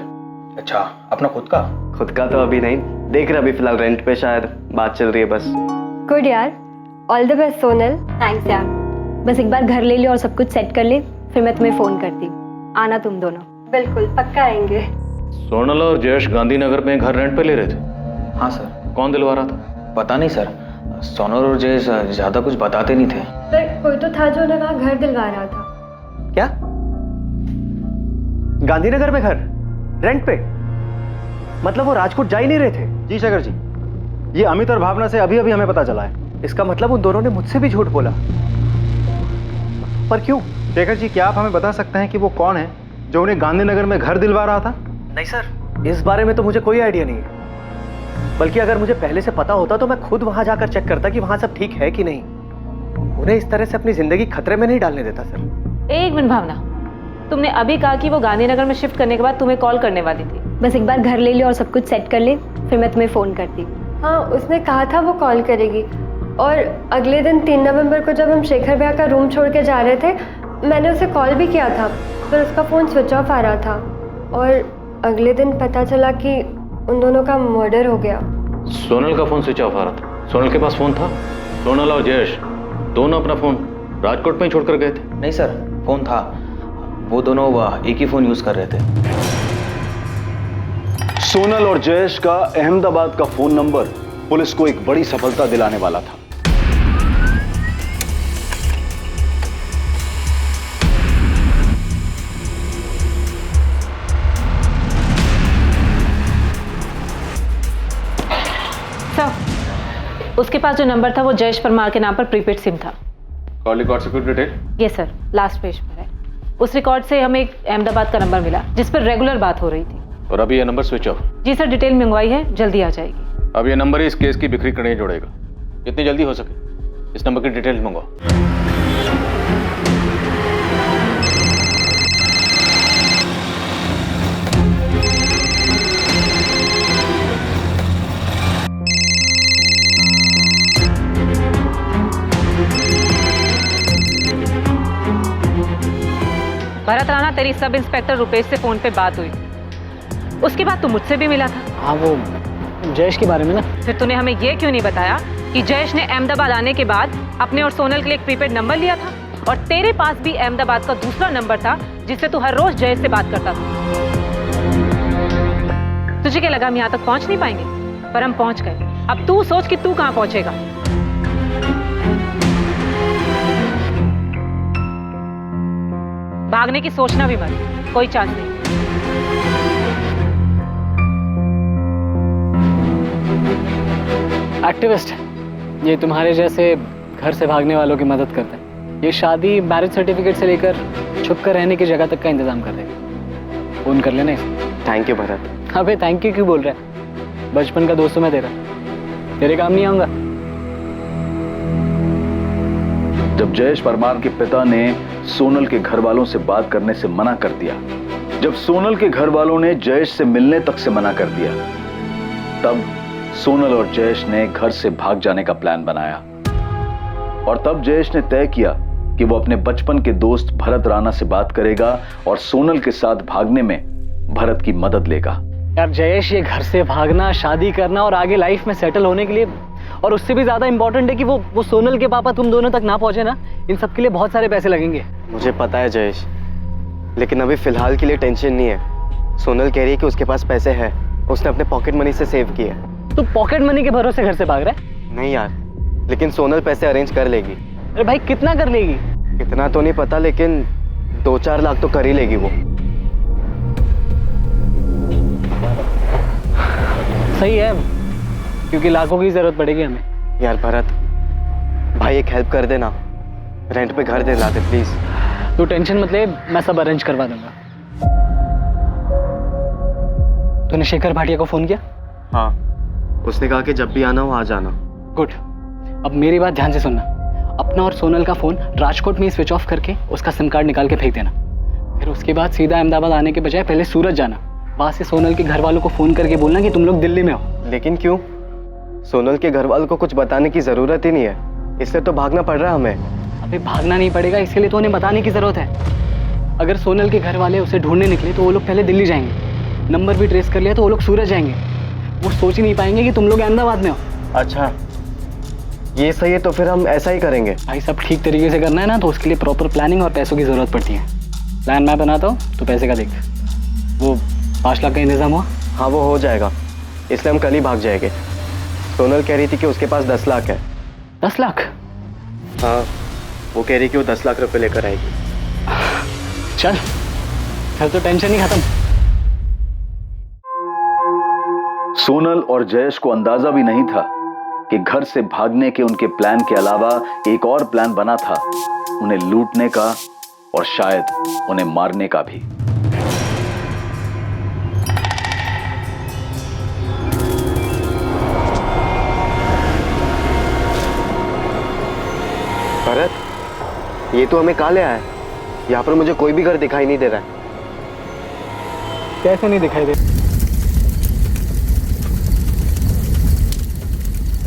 अच्छा, अपना खुद का? खुद का तो अभी नहीं, देख रहे अभी फिलहाल रेंट पे, शायद बात चल रही है बस। गुड यार, all the best Sonal. Thanks यार। बस एक बार घर ले लियो और सब कुछ सेट कर ले, फिर मैं तुम्हें फोन करती हूँ। आना तुम दोनों। बिल्कुल, पक्का आएंगे। सोनल और जयेश गांधीनगर में घर रेंट पे ले रहे थे? हाँ सर। कौन दिलवा रहा था? पता नहीं सर, सोनल और जयेश ज्यादा कुछ बताते नहीं थे। सर, कोई तो था जो उन्हें वहाँ घर दिलवा रहा था। क्या? गांधीनगर में घर रेंट पे? मतलब वो राजकोट जा ही नहीं रहे थे? जी शेखर जी, ये अमित और भावना से अभी अभी हमें पता चला है। इसका मतलब उन दोनों ने मुझसे भी झूठ बोला। पर क्यों? शेखर जी, क्या आप हमें बता सकते हैं कि वो कौन है जो उन्हें गांधीनगर में घर दिलवा रहा था? नहीं सर, इस बारे में तो मुझे कोई आइडिया नहीं है। बल्कि अगर मुझे पहले से पता होता तो मैं खुद वहां जाकर चेक करता कि वहां सब ठीक है कि नहीं। उन्हें इस तरह से अपनी जिंदगी खतरे में नहीं डालने देता सर। एक मिनट भावना, तुमने अभी कहा कि वो गांधीनगर में शिफ्ट करने के बाद तुम्हें कॉल करने वाली थी। बस एक बार घर ले लियो और सब कुछ सेट कर ले, फिर मैं तुम्हें फोन करती हूँ। हाँ, उसने कहा था वो कॉल करेगी। और अगले दिन 3 नवंबर को जब हम शेखर भैया का रूम छोड़ के जा रहे थे, मैंने उसे कॉल भी किया था, पर उसका फ़ोन स्विच ऑफ आ रहा था। और अगले दिन पता चला कि उन दोनों का मर्डर हो गया। सोनल का फोन स्विच ऑफ आ रहा था? सोनल के पास फोन था? सोनल और जयेश दोनों अपना फोन राजकोट में ही छोड़कर गए थे? नहीं सर, फोन था। वो दोनों एक ही फोन यूज कर रहे थे। सोनल और जयेश का अहमदाबाद का फोन नंबर पुलिस को एक बड़ी सफलता दिलाने वाला था। सर, उसके पास जो नंबर था वो जयेश परमार के नाम पर प्रीपेड सिम था। कॉल रिकॉर्ड से कुछ detail? Yes sir, last page पर है। उस रिकॉर्ड से हमें एक अहमदाबाद का नंबर मिला जिस पर रेगुलर बात हो रही थी। और अभी ये नंबर स्विच ऑफ? जी सर, डिटेल मंगवाई है, जल्दी आ जाएगी। अब ये नंबर ही इस केस की बिक्री कड़ियाँ जोड़ेगा। जितनी जल्दी हो सके इस नंबर की डिटेल मंगवाओ। भरत राणा, तेरी सब इंस्पेक्टर रुपेश से फोन पे बात हुई। उसके बाद तू मुझसे भी मिला था। हाँ, वो जयेश के बारे में ना। फिर तूने हमें ये क्यों नहीं बताया कि जयेश ने अहमदाबाद आने के बाद अपने और सोनल के लिए एक प्रीपेड नंबर लिया था और तेरे पास भी अहमदाबाद का दूसरा नंबर था जिससे तू हर रोज जयेश से बात करता था। तुझे क्या लगा हम यहाँ तक पहुंच नहीं पाएंगे? पर हम पहुंच गए। अब तू सोच कि तू कहाँ पहुंचेगा। भागने की सोचना भी मत, कोई चांस नहीं। एक्टिविस्ट है ये, तुम्हारे जैसे घर से भागने वालों की मदद करता है। ये शादी, मैरिज सर्टिफिकेट से लेकर छुप कर रहने की जगह तक का इंतजाम कर देगा। फोन कर लेना इसे। Thank you Bharat. अबे थैंक यू क्यों बोल रहा है? बचपन का दोस्त हूं मैं तेरा, तेरे काम नहीं आऊंगा। जब जयेश परमार के पिता ने सोनल के घर वालों से बात करने से मना कर दिया, जब सोनल के घर वालों ने जयेश से मिलने तक से मना कर दिया, तब सोनल और जयेश ने घर से भाग जाने का प्लान बनाया। और तब जयेश ने तय किया कि वो अपने बचपन के दोस्त भरत राणा से बात करेगा और सोनल के साथ भागने में भरत की मदद लेगा। यार जयेश, ये घर से भागना, शादी करना और आगे लाइफ में सेटल होने के लिए, और उससे भी ज्यादा इंपॉर्टेंट है कि वो सोनल के पापा तुम दोनों तक ना पहुंचे ना, इन सब के लिए बहुत सारे पैसे लगेंगे। मुझे पता है जयेश, लेकिन अभी फिलहाल के लिए टेंशन नहीं है। सोनल कह रही है कि उसके पास पैसे हैं, उसने अपने पॉकेट मनी से सेव किए। तू पॉकेट मनी के भरोसे घर से भाग रहा है? नहीं यार, लेकिन सोनल पैसे अरेंज कर लेगी। अरे भाई, कितना कर लेगी? कितना तो नहीं पता, लेकिन 2-4 लाख तो कर ही लेगी वो। सही है, क्योंकि लाखों की जरूरत पड़ेगी हमें। यार भरत भाई, एक हेल्प कर देना, रेंट पे घर दिला दे प्लीज। तू टेंशन मत ले, मैं सब अरेंज करवा दूंगा। तूने शेखर भाटिया को फोन किया? हाँ, उसने कहा कि जब भी आना हो आ जाना। गुड। अब मेरी बात ध्यान से सुनना। अपना और सोनल का फोन राजकोट में ही स्विच ऑफ करके उसका सिम कार्ड निकाल के फेंक देना। फिर उसके बाद सीधा अहमदाबाद आने के बजाय पहले सूरत जाना। वहां से सोनल के घर वालों को फोन करके बोलना कि तुम लोग दिल्ली में हो। लेकिन क्यों? सोनल के घर वालों को कुछ बताने की जरूरत ही नहीं है, इसलिए तो भागना पड़ रहा है हमें। अबे भागना नहीं पड़ेगा, इसके लिए तो उन्हें बताने की जरूरत है। अगर सोनल के घर वाले उसे ढूंढने निकले तो वो लोग पहले दिल्ली जाएंगे, नंबर भी ट्रेस कर लिया तो वो लोग सूरत जाएंगे। वो सोच ही नहीं पाएंगे कि तुम लोग अहमदाबाद में हो। अच्छा, ये सही है, तो फिर हम ऐसा ही करेंगे। भाई सब ठीक तरीके से करना है ना, तो उसके लिए प्रॉपर प्लानिंग और पैसों की जरूरत पड़ती है। प्लान मैं बनाता हूँ, तो पैसे का देख। वो 5 लाख का इंतजाम हुआ? हाँ, वो हो जाएगा, इसलिए हम कल ही भाग जाएंगे। सोनल कह रही थी कि उसके पास 10 लाख है। 10 लाख? हाँ, वो कह रही कि वो 10 लाख रुपए लेकर आएगी। चल, फिर तो टेंशन ही खत्म। सोनल और जयेश को अंदाजा भी नहीं था कि घर से भागने के उनके प्लान के अलावा एक और प्लान बना था, उन्हें लूटने का और शायद उन्हें मारने का भी। भरत, ये तो हमें कहाँ ले आया है? यहाँ पर मुझे कोई भी घर दिखाई नहीं दे रहा है। कैसे नहीं दिखाई दे?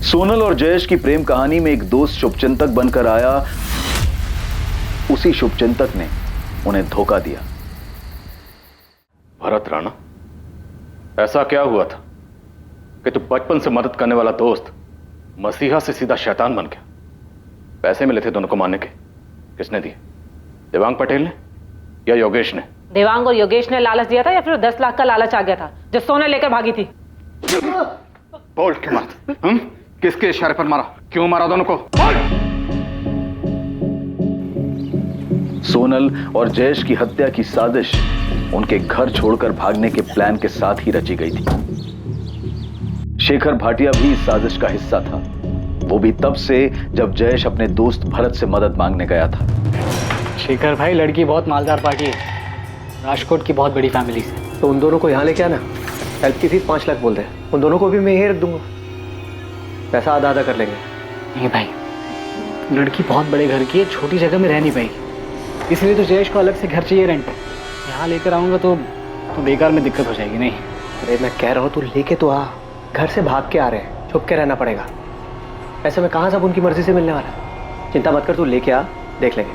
सोनल और जयेश की प्रेम कहानी में एक दोस्त शुभचिंतक बनकर आया, उसी शुभचिंतक ने उन्हें धोखा दिया। भरत राणा, ऐसा क्या हुआ था कि तू बचपन से मदद करने वाला दोस्त मसीहा से सीधा शैतान बन गया? पैसे मिले थे दोनों को मारने के, किसने दिए? देवांग पटेल ने या योगेश ने? देवांग और योगेश ने लालच दिया था या फिर 10 लाख का लालच आ गया था जो सोना लेकर भागी थी? बोल के मत। किसके इशारे पर मारा? क्यों मारा दोनों को? सोनल और जयेश की हत्या की साजिश उनके घर छोड़कर भागने के प्लान के साथ ही रची गई थी। शेखर भाटिया भी इस साजिश का हिस्सा था, वो भी तब से जब जयेश अपने दोस्त भरत से मदद मांगने गया था। शेखर भाई, लड़की बहुत मालदार पार्टी है, राजकोट की बहुत बड़ी फैमिली से। तो उन दोनों को यहाँ लेके आना, हेल्प की फीस 5 लाख बोल रहे हैं, उन दोनों को भी मैं यही रख दूंगा, पैसा आधा आधा कर लेंगे। नहीं भाई, लड़की बहुत बड़े घर की है, छोटी जगह में रह नहीं पाएगी, इसलिए तो जयेश को अलग से घर चाहिए रेंट पे। यहाँ लेकर आऊँगा तो बेकार में दिक्कत हो जाएगी। नहीं, अरे मैं कह रहा हूँ तू लेके तो आ, घर से भाग के आ रहे हैं, छुप के रहना पड़ेगा, ऐसे में कहाँ सब उनकी मर्जी से मिलने वाला है। चिंता मत कर, तू लेके आ, देख लेंगे।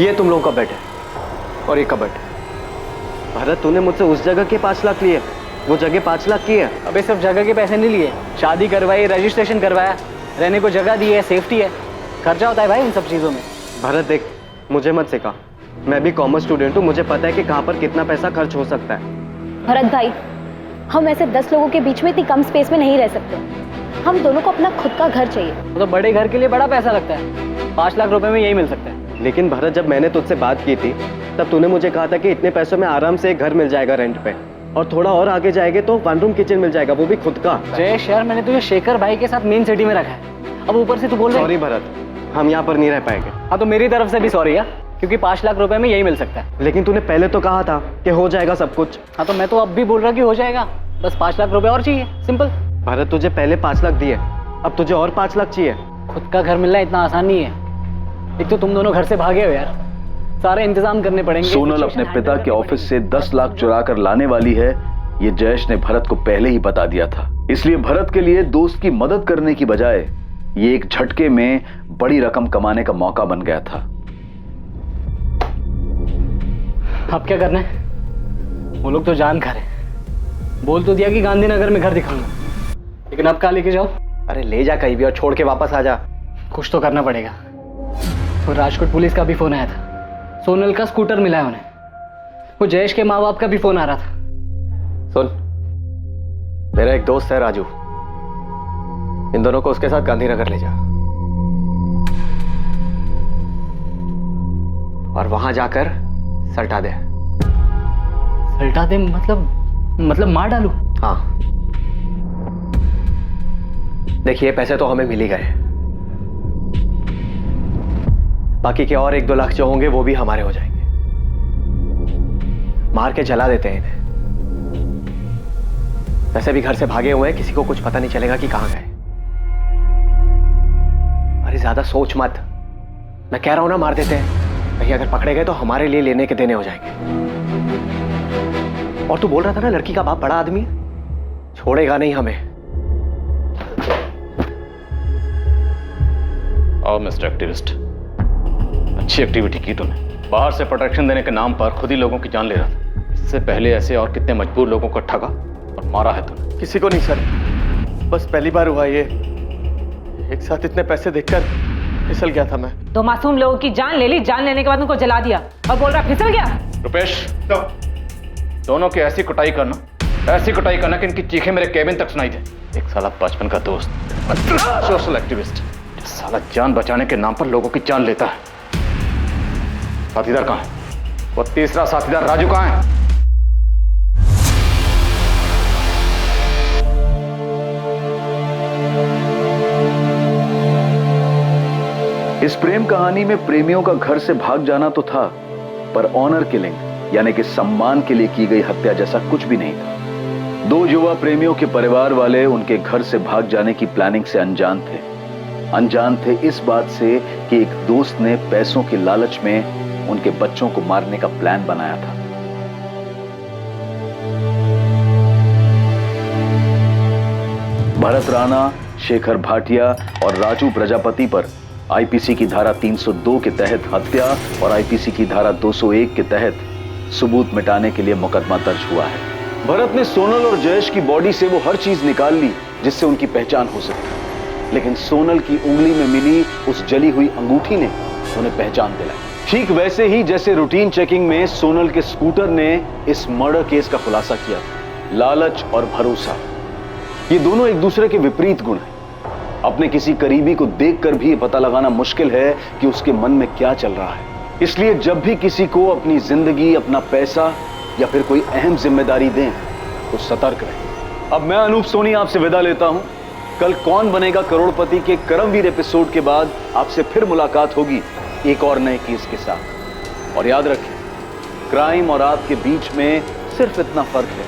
ये तुम लोगों का बेड है और ये कबर्ड। भरत, तूने मुझसे उस जगह के 5 लाख लिए, वो जगह 5 लाख की है। अबे सिर्फ जगह के पैसे नहीं लिए, शादी करवाई, रजिस्ट्रेशन करवाया, रहने को जगह दी है, सेफ्टी है, खर्चा होता है भाई इन सब चीज़ों में। भरत देख, मुझे मत सिखा, मैं भी कॉमर्स स्टूडेंट हूँ, मुझे पता है कि कहाँ पर कितना पैसा खर्च हो सकता है। भरत भाई, हम ऐसे 10 लोगों के बीच में इतनी कम स्पेस में नहीं रह सकते, हम दोनों को अपना खुद का घर चाहिए। तो बड़े घर के लिए बड़ा पैसा लगता है, 5 लाख रुपए में यही मिल सकता है। लेकिन भरत, जब मैंने तुझसे बात की थी तब तूने मुझे कहा था कि इतने पैसों में आराम से एक घर मिल जाएगा रेंट पे, और थोड़ा और आगे जाएंगे तो 1 रूम किचन मिल जाएगा, वो भी खुद का। जयेश यार, मैंने तुझे शेखर भाई के साथ मेन सिटी में रखा है, अब ऊपर से तू बोल रहा है। सॉरी भरत, हम यहाँ पर नहीं रह पाएंगे। हाँ तो मेरी तरफ से भी सॉरी है, क्योंकि 5 लाख रुपए में यही मिल सकता है। लेकिन तूने पहले तो कहा था कि हो जाएगा सब कुछ। हाँ तो मैं तो अब भी बोल रहा कि हो जाएगा, बस 5 लाख रुपए और चाहिए, सिंपल। भरत, तुझे पहले 5 लाख दिए, अब तुझे और 5 लाख चाहिए। खुद का घर मिलना इतना आसान नहीं है, एक तो तुम दोनों घर से भागे हो यार, सारे इंतजाम करने पड़ेंगे। सोनल अपने पिता के ऑफिस से 10 लाख चुरा कर लाने वाली है, ये जयेश ने भरत को पहले ही बता दिया था। इसलिए भरत के लिए दोस्त की मदद करने की बजाय ये एक झटके में बड़ी रकम कमाने का मौका बन गया था। अब क्या करना है? वो लोग तो जान खा रहे, बोल तो दिया कि गांधीनगर में घर दिखाऊंगा, लेकिन अब कहाँ लेके जाओ? अरे ले जा कहीं भी और छोड़ के वापस आ जा। कुछ तो करना पड़ेगा। तो राजकोट पुलिस का भी फोन आया था, सोनल का स्कूटर मिला है उन्हें, वो जयेश के माँ बाप का भी फोन आ रहा था। सुन, मेरा एक दोस्त है राजू, इन दोनों को उसके साथ गांधीनगर ले जा और वहां जाकर सल्टा दे। सल्टा दे मतलब मार डालू? हाँ, देखिए पैसे तो हमें मिल ही गए, बाकी के और 1-2 लाख जो होंगे वो भी हमारे हो जाएंगे। मार के जला देते हैं इन्हें, वैसे भी घर से भागे हुए हैं, किसी को कुछ पता नहीं चलेगा कि कहां गए। अरे ज्यादा सोच मत, मैं कह रहा हूं ना मार देते हैं, कहीं अगर पकड़े गए तो हमारे लिए लेने के देने हो जाएंगे। और तू बोल रहा था ना लड़की का बाप बड़ा आदमी है, छोड़ेगा नहीं हमें। आओ मिस्टर एक्टिविस्ट, अच्छी एक्टिविटी की तूने, बाहर से प्रोटेक्शन देने के नाम पर खुद ही लोगों की जान ले रहा था। इससे पहले ऐसे और कितने मजबूर लोगों को ठगा और मारा है तूने? किसी को नहीं सर, बस पहली बार हुआ ये, एक साथ इतने पैसे देखकर फिसल गया था मैं। 2 मासूम लोगों की जान ले ली, जान लेने के बाद उनको जला दिया और बोल रहा फिसल गया। रुपेश, दोनों की ऐसी कुटाई करना कि इनकी चीखें मेरे केबिन तक सुनाई दे। एक साला बचपन का दोस्त, सोशल एक्टिविस्ट, साला जान बचाने के नाम पर लोगों की जान लेता है। साथीदार कहाँ है? वो तीसरा साथीदार राजू कहाँ है? इस प्रेम कहानी में प्रेमियों का घर से भाग जाना तो था, पर ऑनर किलिंग यानी कि सम्मान के लिए की गई हत्या जैसा कुछ भी नहीं था। 2 युवा प्रेमियों के परिवार वाले उनके घर से भाग जाने की प्लानिंग से अनजान थे इस बात से कि एक दोस्त ने पैसों के लालच में उनके बच्चों को मारने का प्लान बनाया था। भरत राणा, शेखर भाटिया और राजू प्रजापति पर आईपीसी की धारा 302 के तहत हत्या और आईपीसी की धारा 201 के तहत सबूत मिटाने के लिए मुकदमा दर्ज हुआ है। भरत ने सोनल और जयेश की बॉडी से वो हर चीज निकाल ली जिससे उनकी पहचान हो सके, लेकिन सोनल की उंगली में मिली उस जली हुई अंगूठी ने उन्हें पहचान दिलाई। ठीक वैसे ही जैसे रूटीन चेकिंग में सोनल के स्कूटर ने इस मर्डर केस का खुलासा किया था। लालच और भरोसा, ये दोनों एक दूसरे के विपरीत गुण हैं। अपने किसी करीबी को देखकर भी पता लगाना मुश्किल है कि उसके मन में क्या चल रहा है। इसलिए जब भी किसी को अपनी जिंदगी, अपना पैसा या फिर कोई अहम जिम्मेदारी दें तो सतर्क रहें। अब मैं अनूप सोनी आपसे विदा लेता हूं। कल कौन बनेगा करोड़पति के करमवीर एपिसोड के बाद आपसे फिर मुलाकात होगी एक और नए केस के साथ। और याद रखें, क्राइम और आपके बीच में सिर्फ इतना फर्क है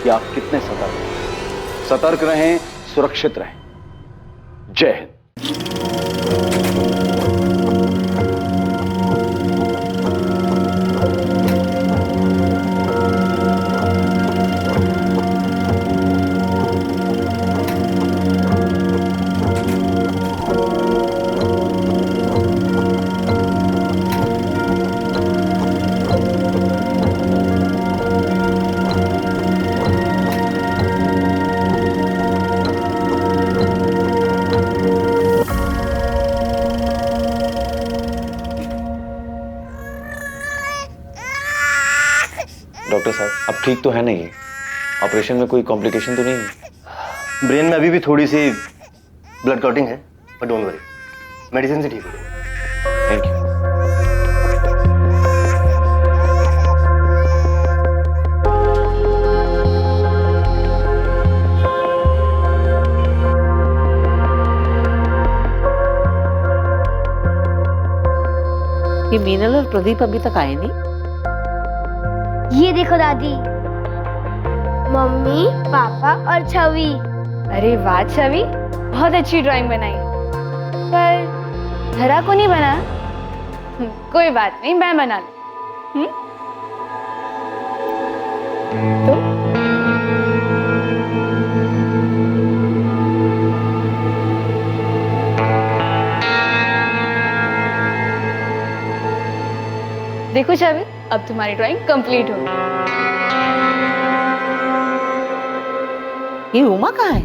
कि आप कितने सतर्क हैं। सतर्क रहें, सुरक्षित रहें। जय हिंद। डॉक्टर साहब, अब ठीक तो है नहीं? ऑपरेशन में कोई कॉम्प्लिकेशन तो नहीं है? ब्रेन में अभी भी थोड़ी सी ब्लड क्लॉटिंग है, पर डोंट वरी, मेडिसिन से ठीक हो जाएगा। Thank you. ये मीनल और प्रदीप अभी तक आए नहीं। ये देखो दादी, मम्मी, पापा और छवि। अरे वाह छवि, बहुत अच्छी ड्राइंग बनाई, पर धरा को नहीं बना। कोई बात नहीं, मैं बना लूं। तो देखो छवि, अब तुम्हारी ड्राइंग कंप्लीट हो गई। ये उमा कहाँ है?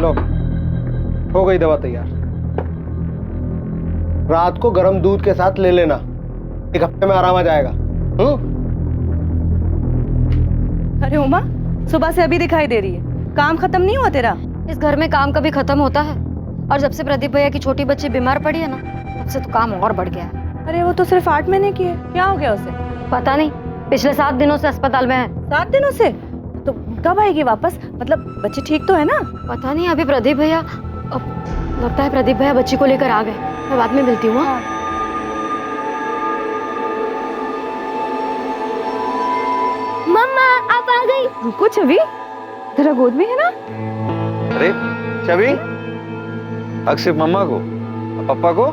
लो, हो गई दवा तैयार। रात को गर्म दूध के साथ ले लेना, एक हफ्ते में आराम आ जाएगा। अरे उमा, सुबह से अभी दिखाई दे रही है, काम खत्म नहीं हुआ तेरा? इस घर में काम कभी खत्म होता है? और जब से प्रदीप भैया की छोटी बच्ची बीमार पड़ी है ना, तब से तो काम और बढ़ गया है। अरे वो तो सिर्फ 8 महीने की है, क्या हो गया उसे? पता नहीं, पिछले 7 दिनों से अस्पताल में है। 7 दिनों से? तो कब आएगी वापस? मतलब बच्ची ठीक तो है ना? पता नहीं, अभी प्रदीप भैया, लगता है प्रदीप भैया बच्ची को लेकर आ गए। मैं बाद में मिलती हूँ। मम्मा आप आ गई। रुको छवि, तेरा गोद में है ना? अरे छवि, हक सिर्फ मम्मा को, पापा को?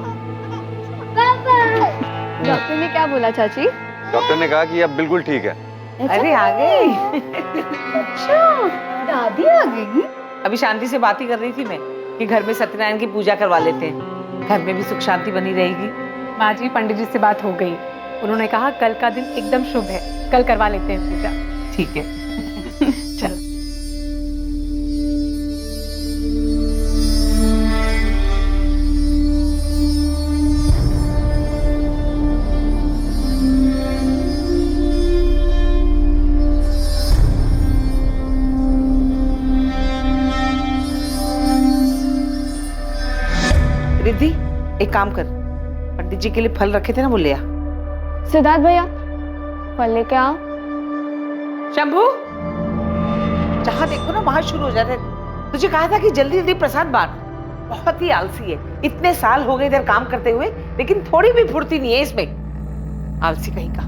डॉक्टर ने क्या बोला चाची? डॉक्टर ने कहा कि अब बिल्कुल ठीक है। अरे आ गई। अच्छा, दादी आ गई? अभी शांति से बात ही कर रही थी मैं कि घर में सत्यनारायण की पूजा करवा लेते हैं, घर में भी सुख शांति बनी रहेगी। माँ जी, पंडित जी से बात हो गई, उन्होंने कहा कल का दिन एकदम शुभ है, कल करवा लेते हैं पूजा। ठीक है, चलो। रिद्धि, एक काम कर, पंडित जी के लिए फल रखे थे ना, वो ले आ। सिद्धार्थ भैया, फल लेके आओ। शंभू, जहाँ देखो ना वहां शुरू हो जाते हैं। तुझे कहा था कि जल्दी जल्दी प्रसाद बांट। बहुत ही आलसी है, इतने साल हो गए इधर काम करते हुए, लेकिन थोड़ी भी फुर्ती नहीं है इसमें। आलसी कहीं का।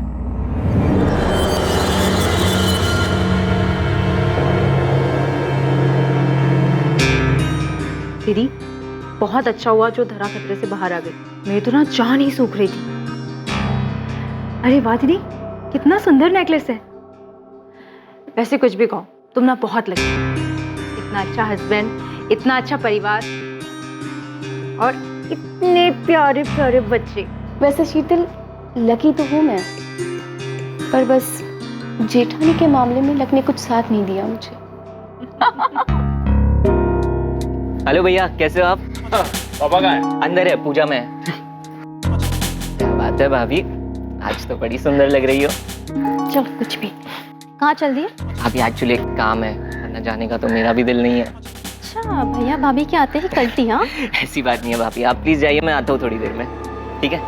दीदी, बहुत अच्छा हुआ जो धरा खतरे से बाहर आ गई। मेरी तो ना जान ही सूख रही थी। अरे वाह दीदी, कितना सुंदर नेकलेस है। वैसे कुछ भी कहो, तुम ना बहुत लगी। इतना अच्छा हस्बैंड, इतना अच्छा परिवार और इतने प्यारे प्यारे बच्चे। वैसे शीतल, लकी तो हूँ मैं, पर बस जेठानी के मामले में लक ने कुछ साथ नहीं दिया मुझे। हेलो भैया, कैसे हो आप? पापा कहाँ है? अंदर है, पूजा में है। क्या बात है भाभी, आज तो बड़ी सुंदर लग रही हो। चल कुछ भी। कहाँ चल दिए? अभी एक्चुअली एक काम है, वरना जाने का तो मेरा भी दिल नहीं है। अच्छा भैया भाभी के आते ही कल्टी। हाँ ऐसी बात नहीं है भाभी, आप प्लीज जाइए, मैं आता हूँ थोड़ी देर में, ठीक है?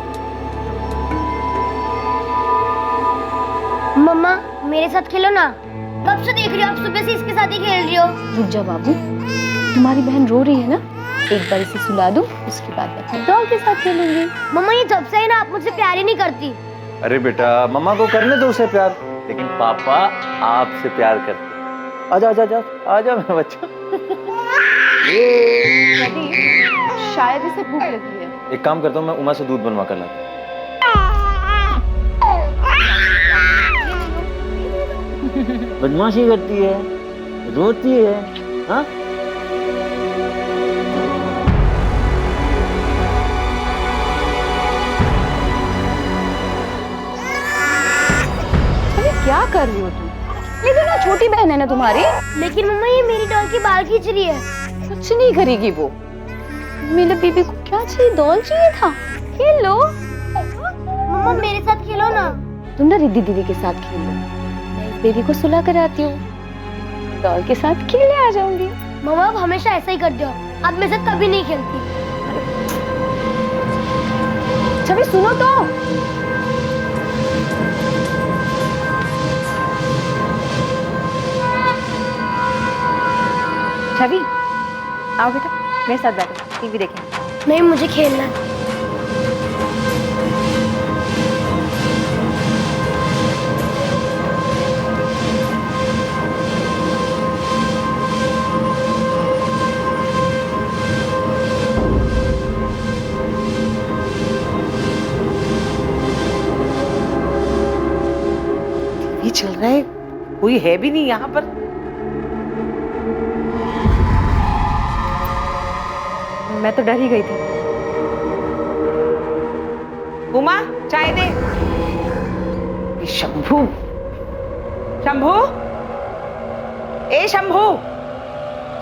मम्मा मेरे साथ खेलो ना। कब से देख रही हो, आप सुबह से इसके साथ ही खेल रही हो। रुक जा बाबू, तुम्हारी बहन रो रही है ना, एक बार इसे सुला दो, उसके बाद मैं डॉल के साथ खेलूंगी। मम्मा ये जब से है ना, आप मुझसे प्यार ही नहीं करती। अरे बेटा मम्मा को करने दो उसे प्यार, लेकिन पापा आपसे प्यार करते। आजा आजा आजा आजा मेरा बच्चा। शायद इसे भूख लगी है। एक काम करता हूँ, मैं उमा से दूध बनवा कर लाता हूँ। बदमाशी करती है, रोती है, हाँ? अरे क्या कर रही हो तुम? ये तो ना छोटी बहन है ना तुम्हारी। लेकिन मम्मा ये मेरी डॉल की बाल खींच रही है। कुछ नहीं करेगी वो। मेरे बेबी को क्या चाहिए? डॉल चाहिए था, खेल लो। मम्मा मेरे साथ खेलो ना। तुम ना रिद्धि दीदी के साथ खेल लो, मैं इस बेबी को सुला कर आती हूँ, डॉल के साथ खेलने आ जाऊंगी। मम्मा आप हमेशा ऐसा ही करते हो, आप मेरे साथ कभी नहीं खेलती। छवि सुनो तो। छवि आओ बेटा, मेरे साथ बैठो, टीवी देखें। नहीं मुझे खेलना है। ये चल रहा है, कोई है भी नहीं यहाँ पर। मैं तो डर ही गई थी। उमा चाय दे। ये शंभू, शंभू, ए शंभू,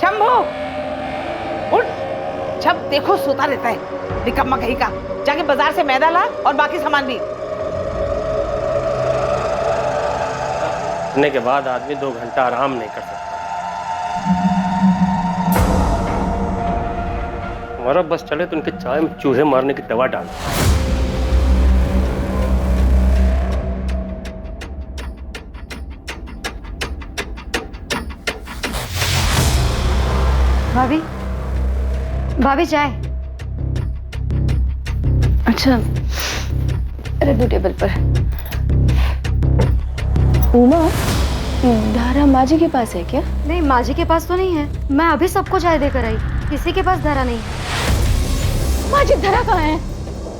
शंभू उठ। जब देखो सोता रहता है, निकम्मा कहीं का। जाके बाजार से मैदा ला और बाकी सामान भी। के बाद आदमी 2 घंटा आराम नहीं कर सकता। हमारा बस चले तो उनके चाय में चूहे मारने की दवा डाल। भाभी, भाभी चाय। अच्छा रख दो टेबल पर। उमा, धारा माजी के पास है क्या? नहीं माजी के पास तो नहीं है, मैं अभी सबको चाय देकर आई, किसी के पास धारा नहीं है। माजी धारा कहाँ है?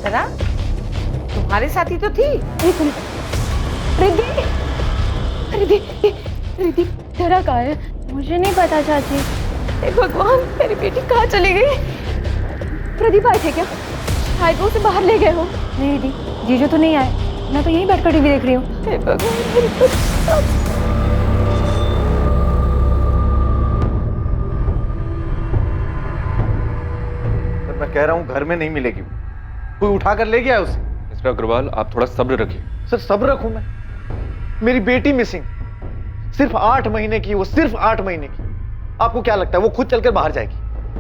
धारा तुम्हारे साथ ही तो थी। रिद्धि, रिद्धि, रिद्धि, धारा कहाँ है? मुझे नहीं पता चाची। हे भगवान, मेरी बेटी कहाँ चली गई? प्रदीप आए थे क्या? शायद वो उसे बाहर ले गए हो। नहीं दीदी, जीजू तो नहीं आए, मैं तो यहीं बैठकर टीवी देख रही हूँ। हे भगवान, मेरी बेटी। मैं कह रहा हूँ घर में नहीं मिलेगी, कोई उठा कर ले गया उसे। मिस्टर अग्रवाल आप थोड़ा सब्र रखिए। सर सब्र रखूं मैं? मेरी बेटी मिसिंग, सिर्फ 8 महीने की, वो सिर्फ 8 महीने की। आपको क्या लगता है वो खुद चलकर बाहर जाएगी?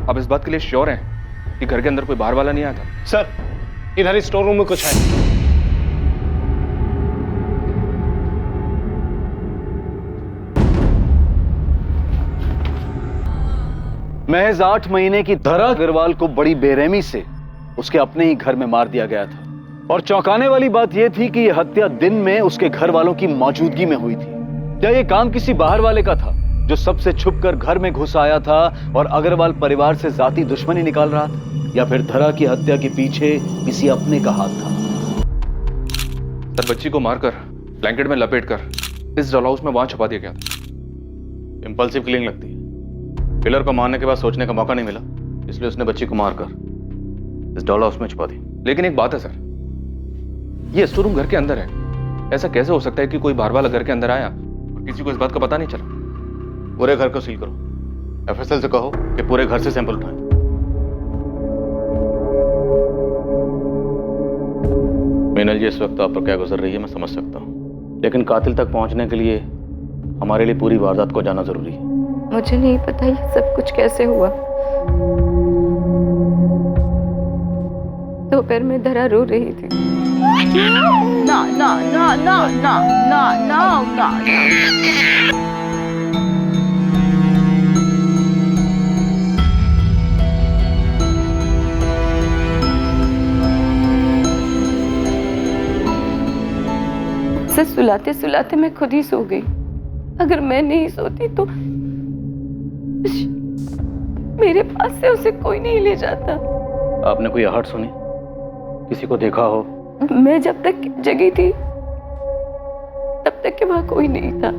आप इस बात के लिए श्योर हैं कि घर के अंदर कोई बाहर वाला नहीं आता? सर इधर ही स्टोर रूम में कुछ है। महज 8 महीने की धरा अग्रवाल को बड़ी बेरहमी से उसके अपने ही घर में मार दिया गया था। और चौंकाने वाली बात यह थी कि यह हत्या दिन में उसके घर वालों की मौजूदगी में हुई थी। क्या यह काम किसी बाहर वाले का था जो सबसे छुपकर घर में घुस आया था और अग्रवाल परिवार से जाती दुश्मनी निकाल रहा था, या फिर धरा की हत्या के पीछे किसी अपने का हाथ था? सर बच्ची को मारकर ब्लैंकेट में लपेटकर इस डॉल हाउस में वहां छुपा दिया गया था। इंपल्सिव किलिंग लगती है। किलर को मारने के बाद सोचने का मौका नहीं मिला, इसलिए उसने बच्ची को मारकर इस डॉल हाउस में छुपा दी। लेकिन एक बात है सर, ये स्टोर रूम घर के अंदर है। ऐसा कैसे हो सकता है कि कोई बाहर वाला घर के अंदर आया और किसी को इस बात का पता नहीं चला? पूरे घर को सील करो। एफएसएल से कहो कि पूरे घर से सैंपल उठाएं। मीनल जी, इस वक्त आप पर क्या गुजर रही है मैं समझ सकता हूँ, लेकिन कातिल तक पहुंचने के लिए हमारे लिए पूरी वारदात को जानना जरूरी है। मुझे नहीं पता ये सब कुछ कैसे हुआ। दोपहर में धरा रो रही थी। ना ना ना ना ना ना ना ना से सुलाते सुलाते मैं खुद ही सो गई। अगर मैं नहीं सोती तो मेरे पास से उसे कोई नहीं ले जाता। आपने कोई आहट सुनी, किसी को देखा हो? मैं जब तक जगी थी तब तक के वहां कोई नहीं था।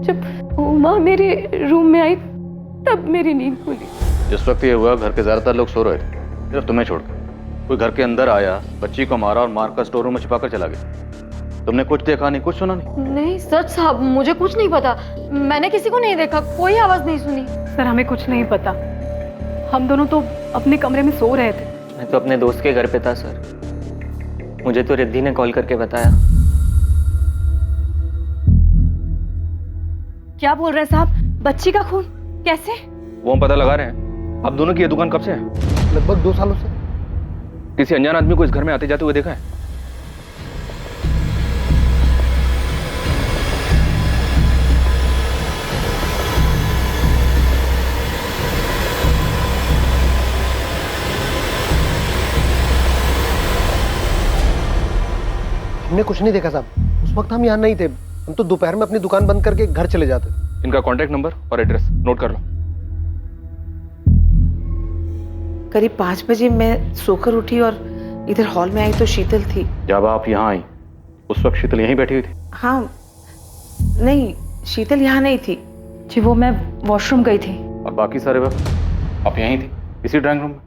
जब उमा मेरे रूम में आई तब मेरी नींद खुली। जिस वक्त ये हुआ घर के ज्यादातर लोग सो रहे थे, सिर्फ तुम्हें छोड़कर। कोई घर के अंदर आया, बच्ची को मारा और मारकर स्टोर रूम में छिपाकर चला गया। तुमने कुछ देखा नहीं, कुछ सुना नहीं? नहीं सच साहब, मुझे कुछ नहीं पता। मैंने किसी को नहीं देखा, कोई आवाज नहीं सुनी। सर हमें कुछ नहीं पता, हम दोनों तो अपने कमरे में सो रहे थे। मैं तो अपने दोस्त के घर पे था सर, मुझे तो रिद्धि ने कॉल करके बताया। क्या बोल रहे साहब? बच्ची का खून कैसे? वो हम पता लगा रहे हैं। आप दोनों की ये दुकान कब से है? लगभग 2 सालों से। किसी अनजान आदमी को इस घर में आते जाते हुए देखा है? हमने कुछ नहीं देखा साहब, उस वक्त हम यहाँ नहीं थे। हम तो दोपहर में अपनी दुकान बंद करके घर चले जाते। इनका कॉन्टैक्ट नंबर और एड्रेस नोट कर लो। करीब 5 बजे मैं सोकर उठी और इधर हॉल में आई तो शीतल थी। जब आप यहाँ आई उस वक्त शीतल यहीं बैठी हुई थी? हाँ नहीं, शीतल यहाँ नहीं थी जी, वो मैं वॉशरूम गई थी। और बाकी सारे वक्त आप यहीं थी, इसी ड्राइंग रूम में?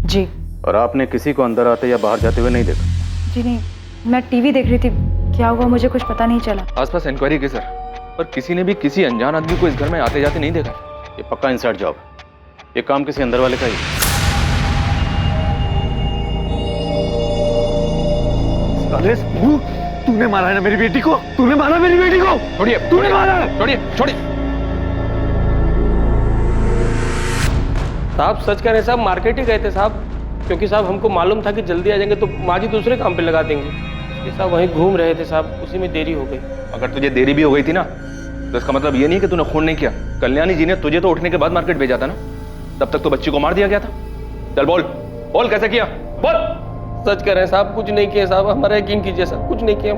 जी। और आपने किसी को अंदर आते या बाहर जाते हुए नहीं देखा? जी नहीं, मैं टीवी देख रही थी। क्या हुआ मुझे कुछ पता नहीं चला। आसपास इंक्वायरी की सर, पर किसी ने भी किसी अनजान आदमी को इस घर में आते जाते नहीं देखा। ये पक्का इनसाइड जॉब है, ये काम किसी अंदर वाले का ही। तूने मारा है ना मेरी बेटी को? तूने मारा मेरी बेटी को? छोड़िए, तूने मारा है? छोड़िए, छोड़िए। साहब सच कह रहे साहब, मार्केट ही गए थे साहब, क्योंकि साहब हमको मालूम था कि जल्दी आ जाएंगे तो माँ जी दूसरे काम पे लगा देंगे। ये साहब वहीं घूम रहे थे साहब, उसी में देरी हो गई। अगर तुझे देरी भी हो गई थी ना तो इसका मतलब ये नहीं कि तूने खून नहीं किया। कल्याणी जी ने तुझे तो उठने के बाद मार्केट भेजा था ना, तब तक तो बच्ची को मार दिया गया था। चल बोल, बोल कैसे किया, बोल। सच कह रहे हैं साहब, कुछ नहीं किया साहब, हमारा यकीन कीजिए साहब, कुछ नहीं किया।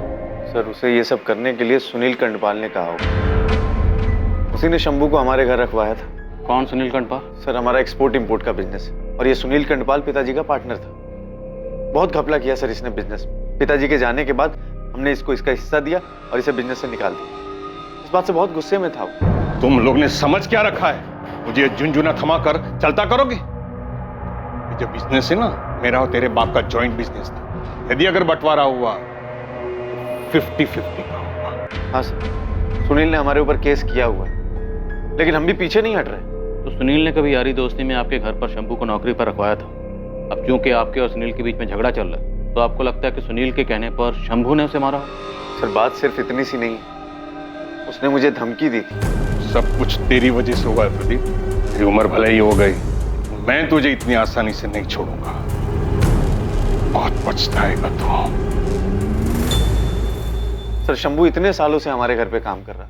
सर उसे ये सब करने के लिए सुनील कंडपाल ने कहा होगा। उसी ने शंभू को हमारे घर रखवाया था। कौन सुनील कंडपाल? सर हमारा एक्सपोर्ट इंपोर्ट का बिजनेस है और ये सुनील कंडपाल पिताजी का पार्टनर था। बहुत घपला किया सर इसने बिजनेस में। पिताजी के जाने के बाद हमने इसको इसका हिस्सा दिया और इसे बिजनेस से निकाल दिया। इस बात से बहुत गुस्से में था। तुम लोग ने समझ क्या रखा है? मुझे झुंझुना थमा कर चलता करोगे? ये जो बिजनेस है ना, मेरा और तेरे बाप का जॉइंट बिजनेस था। यदि अगर बंटवारा हुआ 50-50 का होगा। हाँ सर, सुनील ने हमारे ऊपर केस किया हुआ है, लेकिन हम भी पीछे नहीं हट रहे। तो सुनील ने कभी यारी दोस्ती में आपके घर पर शंभू को नौकरी पर रखवाया था। अब क्योंकि आपके और सुनील के बीच में झगड़ा चल रहा है तो आपको लगता है कि सुनील के कहने पर शंभू ने उसे मारा? सर बात सिर्फ इतनी सी नहीं, उसने मुझे धमकी दी थी। सब कुछ तेरी वजह से हुआ प्रदीप। तेरी उम्र भले ही हो गई, मैं तुझे इतनी आसानी से नहीं छोड़ूंगा। बहुत पछताएगा तू। सर शंभू इतने सालों से हमारे घर पे काम कर रहा है,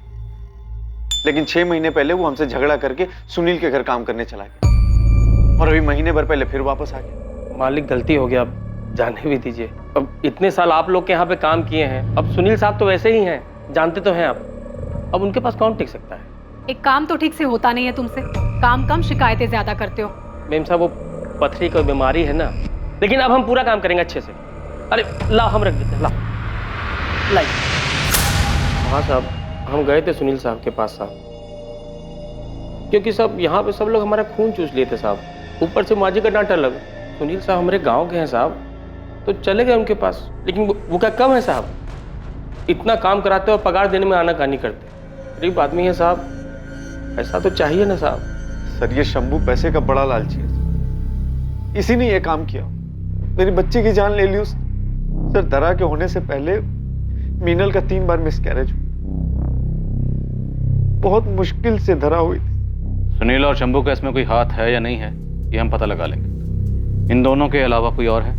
लेकिन 6 महीने पहले वो हमसे झगड़ा करके सुनील के घर काम करने चला गया और अभी महीने भर पहले फिर वापस आ गया। मालिक गलती हो गया, अब जाने भी दीजिए। अब इतने साल आप लोग के यहाँ पे काम किए हैं, अब सुनील साहब तो वैसे ही हैं, जानते तो हैं आप। अब उनके पास कौन टिक सकता है? एक काम तो ठीक से होता नहीं है तुमसे, काम कम शिकायतें ज्यादा करते हो। मैम साहब वो पथरी की बीमारी है ना, लेकिन अब हम पूरा काम करेंगे अच्छे से। अरे लाओ हम रख देते हैं, लाओ लाई। हाँ साहब, हम गए थे सुनील साहब के पास साहब, क्योंकि सब यहाँ पे सब लोग हमारा खून चूस लिए थे साहब। ऊपर से माजी का डांट अलग। सुनील साहब हमारे गांव के हैं साहब, तो चले गए उनके पास। लेकिन वो क्या कम है साहब, इतना काम कराते और पगार देने में आनाकानी करते। गरीब आदमी है साहब, पैसा तो चाहिए ना साहब। सर ये शंभू पैसे का बड़ा लालची है, इसी ने ये काम किया। मेरी बच्ची की जान ले ली उसने। सर दरा के होने से पहले मीनल का 3 बार मिसकैरेज हुआ। बहुत मुश्किल से धरा हुई थी। सुनील और शंभू का इसमें कोई हाथ है या नहीं है ये हम पता लगा लेंगे। इन दोनों के अलावा कोई और है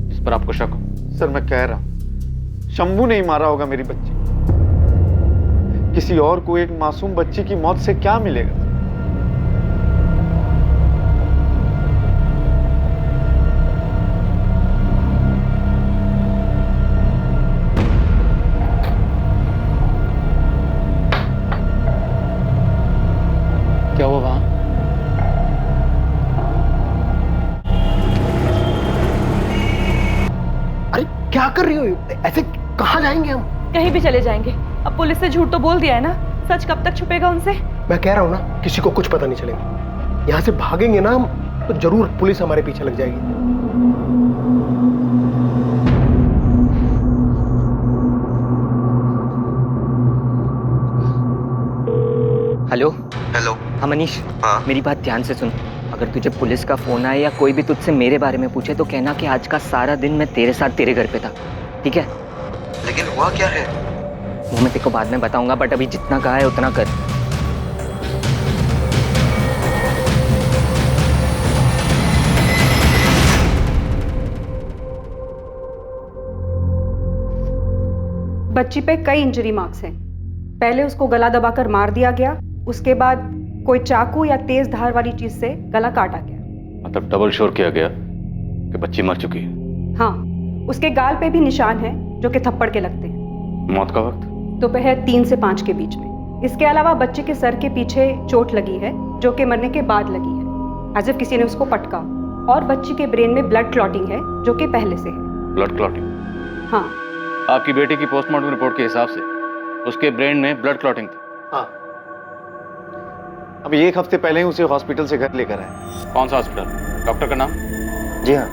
जिस पर आपको शक हो? सर मैं कह रहा हूं शंभू नहीं मारा होगा मेरी बच्ची। किसी और को एक मासूम बच्ची की मौत से क्या मिलेगा? क्या हुआ वहां? अरे क्या कर रही हो? ऐसे कहाँ जाएंगे हम? कहीं भी चले जाएंगे। अब पुलिस से झूठ तो बोल दिया है ना, सच कब तक छुपेगा उनसे? मैं कह रहा हूँ ना, किसी को कुछ पता नहीं चलेगा। यहाँ से भागेंगे ना हम तो जरूर पुलिस हमारे पीछे लग जाएगी। Hello hello. हाँ मनीष, हाँ मेरी बात ध्यान से सुन। अगर तुझे पुलिस का फोन आए या कोई भी तुझसे मेरे बारे में पूछे तो कहना कि आज का सारा दिन मैं तेरे साथ तेरे घर पे था, ठीक है? लेकिन हुआ क्या है? वो मैं तेरे को बाद में बताऊंगा, बट अभी जितना कहा है उतना कर। बच्ची पे कई इंजरी मार्क्स हैं। पहले उसको गला दबाकर मार दिया गया, उसके बाद कोई चाकू या तेज धार वाली चीज से गला काटा गया। मतलब डबल श्योर किया गया कि बच्ची मर चुकी है? हाँ, उसके गाल पे भी निशान हैं जो कि थप्पड़ के लगते हैं। मौत का वक्त? दोपहर 3 से 5 के बीच में। इसके अलावा बच्चे के सर के पीछे चोट लगी है जो कि मरने के बाद लगी है, एज इफ किसी ने उसको पटका। और बच्ची के ब्रेन में ब्लड क्लॉटिंग है जो कि पहले से है। Blood clotting? हाँ। आपकी बेटी की पोस्टमार्टम रिपोर्ट के हिसाब से उसके ब्रेन में ब्लड क्लॉटिंग थी? हाँ। अभी 1 हफ्ते पहले ही उसे हॉस्पिटल से घर लेकर आए। कौन सा हॉस्पिटल? डॉक्टर का नाम? जी हाँ,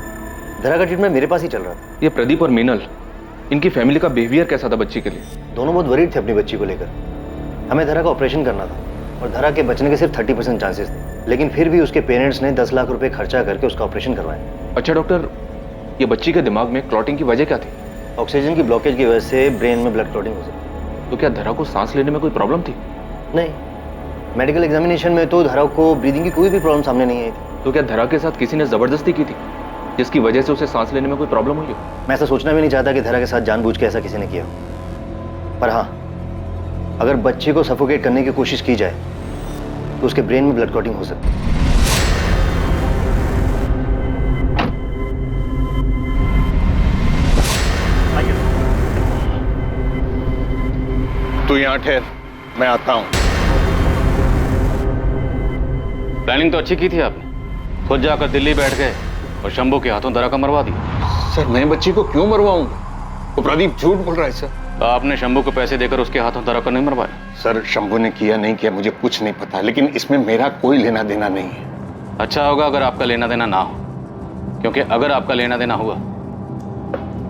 धरा का ट्रीटमेंट मेरे पास ही चल रहा था। ये प्रदीप और मीनल, इनकी फैमिली का बिहेवियर कैसा था बच्ची के लिए? दोनों बहुत वरीड थे अपनी बच्ची को लेकर। हमें धरा का ऑपरेशन करना था और धरा के बचने के सिर्फ 30% चांसेस थे, लेकिन फिर भी उसके पेरेंट्स ने 10 लाख रुपए खर्चा करके उसका ऑपरेशन करवाया। अच्छा डॉक्टर, ये बच्ची के दिमाग में क्लॉटिंग की वजह क्या थी? ऑक्सीजन की ब्लॉकेज की वजह से ब्रेन में ब्लड क्लॉटिंग हो सकती। तो क्या धरा को सांस लेने में कोई प्रॉब्लम थी? नहीं, मेडिकल एग्जामिनेशन में तो धरा को ब्रीदिंग की कोई भी प्रॉब्लम सामने नहीं आई थी। तो क्या धरा के साथ किसी ने जबरदस्ती की थी जिसकी वजह से उसे सांस लेने में कोई प्रॉब्लम हुई? मैं ऐसा सोचना भी नहीं चाहता कि धरा के साथ जानबूझ के ऐसा किसी ने किया। पर हाँ, अगर बच्चे को सफोकेट करने की कोशिश की जाए तो उसके ब्रेन में ब्लड क्लॉटिंग हो सकती है। तू यहाँ ठहर, मैं आता हूँ। प्लानिंग तो अच्छी की थी आपने, खुद जाकर दिल्ली बैठ गए और शंभू के हाथों दरा का मरवा दिया। सर मैं बच्ची को क्यों मरवाऊंगा? वो प्रदीप झूठ बोल रहा है सर। तो आपने शंभू को पैसे देकर उसके हाथों दरा को नहीं मरवाया? सर शंभू ने किया नहीं किया मुझे कुछ नहीं पता, लेकिन इसमें मेरा कोई लेना देना नहीं है। अच्छा होगा अगर आपका लेना देना ना हो, क्योंकि अगर आपका लेना देना हुआ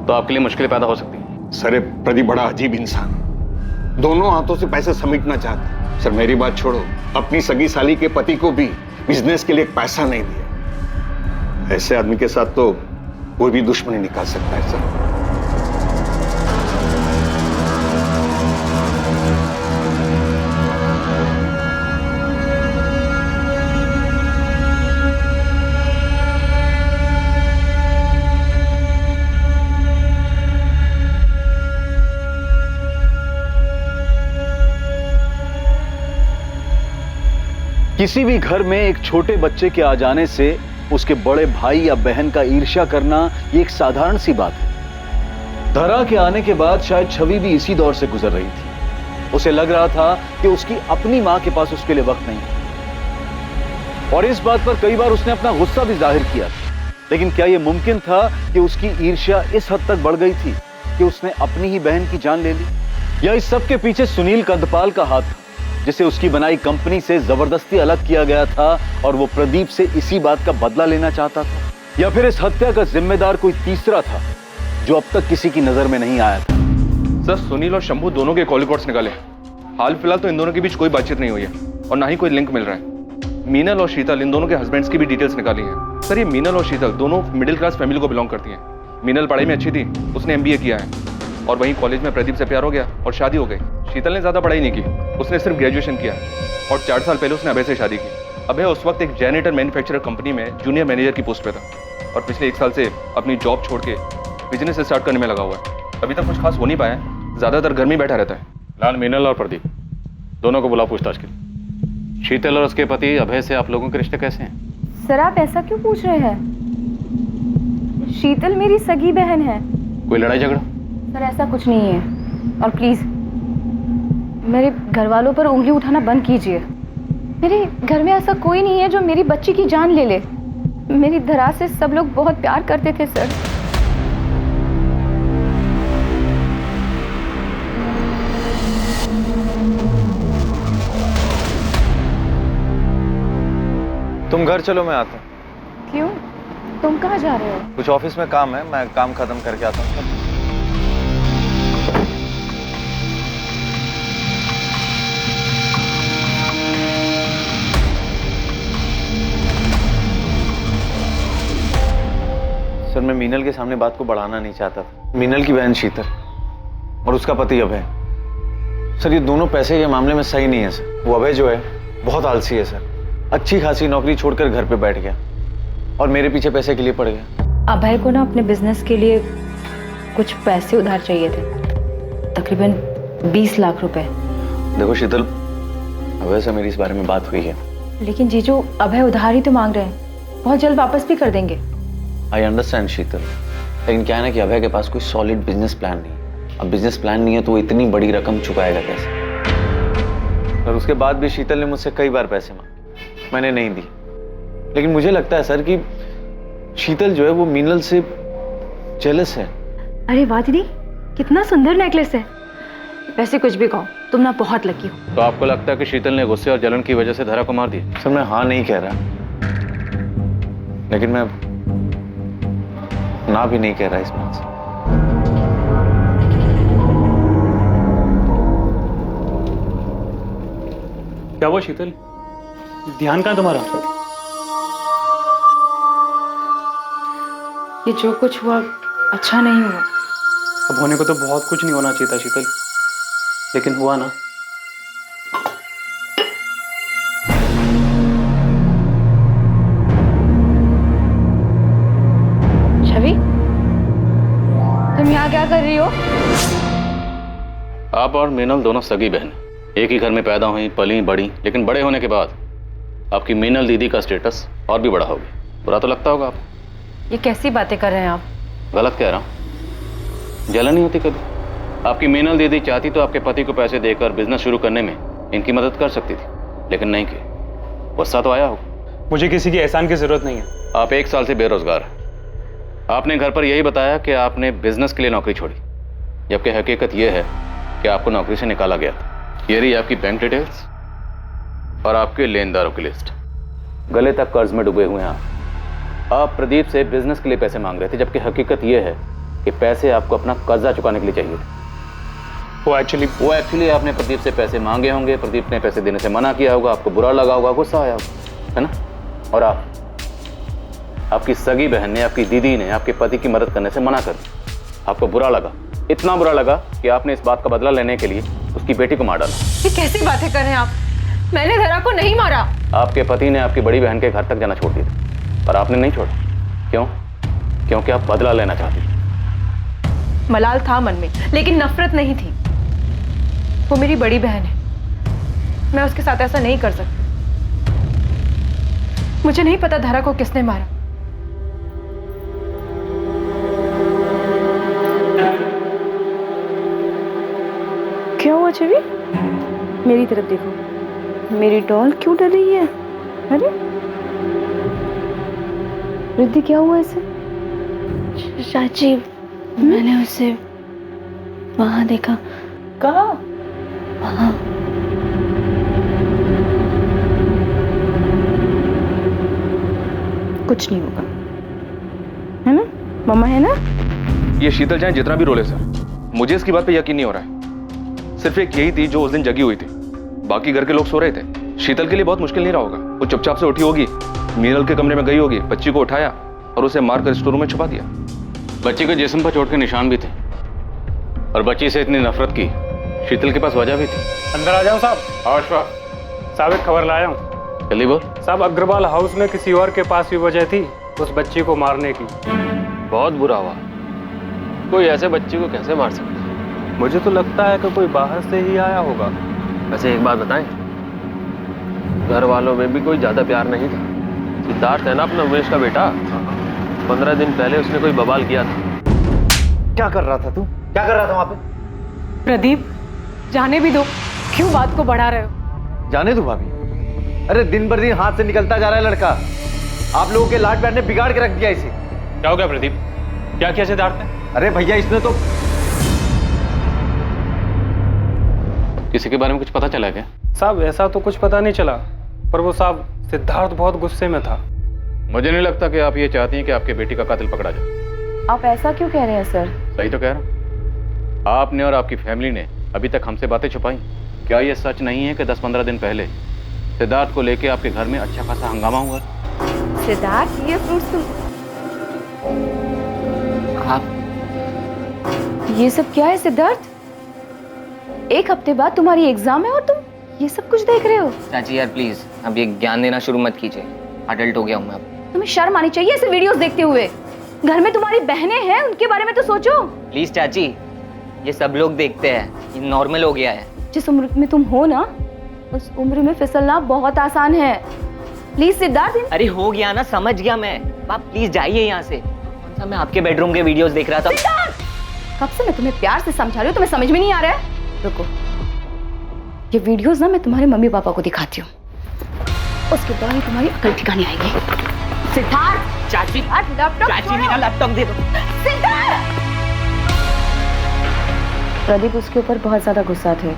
तो आपके लिए मुश्किलें पैदा हो सकती हैं। सर प्रदीप बड़ा अजीब इंसान, दोनों हाथों से पैसे समेटना चाहता। सर मेरी बात छोड़ो, अपनी सगी साली के पति को भी बिजनेस के लिए पैसा नहीं दिया। ऐसे आदमी के साथ तो कोई भी दुश्मनी निकाल सकता है सर। किसी भी घर में एक छोटे बच्चे के आ जाने से उसके बड़े भाई या बहन का ईर्ष्या करना ये एक साधारण सी बात है। धरा के आने के बाद शायद छवि भी इसी दौर से गुजर रही थी। उसे लग रहा था कि उसकी अपनी मां के पास उसके लिए वक्त नहीं है, और इस बात पर कई बार उसने अपना गुस्सा भी जाहिर किया। लेकिन क्या यह मुमकिन था कि उसकी ईर्ष्या इस हद तक बढ़ गई थी कि उसने अपनी ही बहन की जान ले ली? या इस सब के पीछे सुनील कंदपाल का हाथ था, जिसे उसकी बनाई कंपनी से जबरदस्ती अलग किया गया था और वो प्रदीप से इसी बात का बदला लेना चाहता था? या फिर इस हत्या का जिम्मेदार कोई तीसरा था जो अब तक किसी की नजर में नहीं आया था? सर सुनील और शंभू दोनों के कॉल रिकॉर्ड्स निकाले। हाल फिलहाल तो इन दोनों के बीच कोई बातचीत नहीं हुई है और ना ही कोई लिंक मिल रहा है। मीनल और शीतल, इन दोनों के हस्बैंड्स की भी डिटेल्स निकाली हैं। सर ये मीनल और शीतल दोनों मिडिल क्लास फैमिली को बिलोंग करती हैं। मीनल पढ़ाई में अच्छी थी, उसने MBA किया है और वहीं कॉलेज में प्रदीप से प्यार हो गया और शादी हो गई। शीतल ने ज़्यादा पढ़ाई नहीं की, उसने सिर्फ ग्रेजुएशन किया और 4 साल पहले उसने अभय से शादी की। अभय उस वक्त एक जेनेटर मैन्युफैक्चरर कंपनी में जूनियर मैनेजर की पोस्ट पे था और पिछले 1 साल से अपनी जॉब छोड़ के बिजनेस स्टार्ट करने में लगा हुआ है। अभी तक कुछ खास हो नहीं पाया, ज़्यादातर घर में बैठा रहता है। लाल, मीनल और प्रदीप दोनों को बुला पूछताछ के लिए। शीतल और उसके पति अभय से आप लोगों के रिश्ते कैसे हैं? सर आप ऐसा क्यों पूछ रहे हैं? शीतल मेरी सगी बहन है। कोई लड़ाई झगड़ा? सर ऐसा कुछ नहीं है और प्लीज मेरे घर वालों पर उंगली उठाना बंद कीजिए। मेरे घर में ऐसा कोई नहीं है जो मेरी बच्ची की जान ले ले। मेरी धरा से सब लोग बहुत प्यार करते थे सर। तुम घर चलो, मैं आता हूँ। क्यों? तुम कहाँ जा रहे हो? कुछ ऑफिस में काम है, मैं काम खत्म करके आता हूँ। सर मैं मीनल के सामने बात को बढ़ाना नहीं चाहता था। मीनल की बहन शीतल और उसका पति अभय, सर ये दोनों पैसे के मामले में सही नहीं है सर। वो अभय जो है बहुत आलसी है सर, अच्छी खासी नौकरी छोड़कर घर पे बैठ गया और मेरे पीछे पैसे के लिए पड़ गया। अभय को ना अपने बिजनेस के लिए कुछ पैसे उधार चाहिए थे, तकरीबन 20 लाख रुपए। देखो शीतल, अभय से मेरी इस बारे में बात हुई है। लेकिन जीजू अभय उधार ही तो मांग रहे हैं, बहुत जल्द वापस भी कर देंगे। आई अंडरस्टैंड शीतल, लेकिन क्या है ना कि अभय के पास कोई सॉलिड बिजनेस प्लान नहीं। अब बिजनेस प्लान नहीं है तो वो इतनी बड़ी रकम चुकाएगा कैसे? और उसके बाद भी शीतल ने मुझसे कई बार पैसे मांगे, मैंने नहीं दी। लेकिन मुझे लगता है सर कि शीतल जो है वो मीनल से जेलस है। अरे वाह दीदी, कितना सुंदर नेकलेस है। वैसे कुछ भी कहो, तुम ना बहुत लकी हो। तो आपको लगता है कि शीतल ने गुस्से और जलन की वजह से धरा को मार दिया? सर मैं हाँ नहीं कह रहा, लेकिन मैं ना भी नहीं कह रहा इस बात से। क्या वो शीतल, ध्यान कहाँ तुम्हारा? ये जो कुछ हुआ अच्छा नहीं हुआ। अब होने को तो बहुत कुछ नहीं होना चाहिए था शीतल, लेकिन हुआ ना। छवि, तुम यहाँ क्या कर रही हो? आप और मीनल दोनों सगी बहन, एक ही घर में पैदा हुई, पली, बड़ी, लेकिन बड़े होने के बाद आपकी मीनल दीदी का स्टेटस और भी बड़ा हो गया। बुरा तो लगता होगा आपको। ये कैसी बातें कर रहे हैं आप? गलत कह रहा हूँ? जलन नहीं होती कभी? आपकी मीनल दीदी चाहती तो आपके पति को पैसे देकर बिजनेस शुरू करने में इनकी मदद कर सकती थी, लेकिन नहीं की। गुस्सा तो आया होगा। मुझे किसी की एहसान की जरूरत नहीं है। आप 1 साल से बेरोजगार हैं। आपने घर पर यही बताया कि आपने बिजनेस के लिए नौकरी छोड़ी, जबकि हकीकत यह है कि आपको नौकरी से निकाला गया था। ये रही आपकी बैंक डिटेल्स और आपके लेनदारों की लिस्ट। गले तक कर्ज में डूबे हुए हैं आप प्रदीप से बिजनेस के लिए पैसे मांग रहे थे, जबकि हकीकत यह है कि पैसे आपको अपना कर्जा चुकाने के लिए चाहिए थे। वो एक्चुअली आपने प्रदीप से पैसे मांगे होंगे, प्रदीप ने पैसे देने से मना किया होगा, आपको बुरा लगा होगा, गुस्सा आया होगा, है ना? और आपकी सगी बहन ने, आपकी दीदी ने आपके पति की मदद करने से मना कर दिया। आपको बुरा लगा, इतना बुरा लगा कि आपने इस बात का बदला लेने के लिए उसकी बेटी को मार डाला। ये कैसी बातें कर रहे हैं आप? मैंने धरा को नहीं मारा। आपके पति ने आपकी बड़ी बहन के घर तक जाना छोड़ दिया, पर आपने नहीं छोड़ा। क्यों? क्योंकि आप बदला लेना चाहती थी। मलाल था मन में, लेकिन नफरत नहीं थी। वो मेरी बड़ी बहन है, मैं उसके साथ ऐसा नहीं कर सकती। मुझे नहीं पता धरा को किसने मारा। क्या हुआ छवि? मेरी तरफ देखो, मेरी डॉल क्यों डर रही है? अरे रिद्धि, क्या हुआ इसे? चाची, मैंने उसे वहां देखा। कहाँ? वहां। कुछ नहीं होगा, है ना? मम्मा है ना? ये शीतल चाहे जितना भी रोले सर, मुझे इसकी बात पे यकीन नहीं हो रहा है। सिर्फ एक यही थी जो उस दिन जगी हुई थी, बाकी घर के लोग सो रहे थे। शीतल के लिए बहुत मुश्किल नहीं रहा होगा। वो चुपचाप से उठी होगी, मीनल के कमरे में गई होगी, बच्ची को उठाया और उसे मारकर स्टोर रूम में छुपा दिया। बच्ची के जिस्म पर चोट के निशान भी थे और बच्ची से इतनी नफरत की शीतल के पास वजह भी थी। अंदर आ जाऊं साहब? साहब एक खबर लाया हूँ। जल्दी बोल। साहब अग्रवाल हाउस में किसी और के पास भी वजह थी उस बच्ची को मारने की। बहुत बुरा हुआ। कोई ऐसे बच्ची को कैसे मार सकता है? मुझे तो लगता है कि कोई बाहर से ही आया होगा। वैसे एक बात बताएं, घर वालों में भी कोई ज्यादा प्यार नहीं था। सिद्धार्थ है ना अपना उमेश का बेटा, 15 दिन पहले उसने कोई बवाल किया था। क्या कर रहा था तू? क्या कर रहा था वहां पे? प्रदीप, जाने भी दो, क्यों बात को बढ़ा रहे हो? जाने दो भाभी। अरे दिन भर दिन हाथ से निकलता जा रहा है लड़का। आप लोगों के लाड प्यार ने बिगाड़ के रख दिया इसे। क्या हो गया प्रदीप? क्या किया सिद्धार्थ ने? अरे भैया इसने तो किसी के बारे में कुछ पता चला क्या? साहब ऐसा तो कुछ पता नहीं चला, पर वो साहब सिद्धार्थ बहुत गुस्से में था। मुझे नहीं लगता कि आप ये चाहती हैं कि आपके बेटी का कातिल पकड़ा जाए। आप ऐसा क्यों कह रहे हैं सर? सही तो कह रहा हूँ। आपने और आपकी फैमिली ने अभी तक हमसे बातें छुपाई। क्या ये सच नहीं है कि 10-15 दिन पहले सिद्धार्थ को लेके आपके घर में अच्छा खासा हंगामा हुआ? सिद्धार्थ, ये फ्रूट्स आप ये सब क्या है सिद्धार्थ? एक हफ्ते बाद तुम्हारी एग्जाम है और तुम ये सब कुछ देख रहे हो? चाची यार प्लीज अब ये ज्ञान देना शुरू मत कीजिए। अडल्ट हो गया हूँ मैं अब। तुम्हें शर्म आनी चाहिए ऐसे वीडियोस देखते हुए। घर में तुम्हारी बहनें हैं, उनके बारे में तो सोचो। प्लीज चाची, ये सब लोग देखते हैं, ये नॉर्मल हो गया है। जिस उम्र में तुम हो ना, उस उम्र में फिसलना बहुत आसान है। प्लीज सिद्धार्थ। अरे हो गया ना, समझ गया मैं। आप प्लीज जाइए यहाँ से। कौन सा मैं आपके बेडरूम के वीडियोस देख रहा था। कब से मैं तुम्हें प्यार से समझा रही हूँ, तुम्हें समझ में नहीं आ रहा है? रुको, ये वीडियोस ना मैं तुम्हारे मम्मी पापा को दिखाती हूँ, उसके बाद ही तुम्हारी अकल ठिकाने आएगी। सिद्धार्थ, चाची, लैपटॉप, चाची मेरा लैपटॉप दे दो। सिद्धार्थ! प्रदीप उसके ऊपर बहुत ज्यादा गुस्सा थे।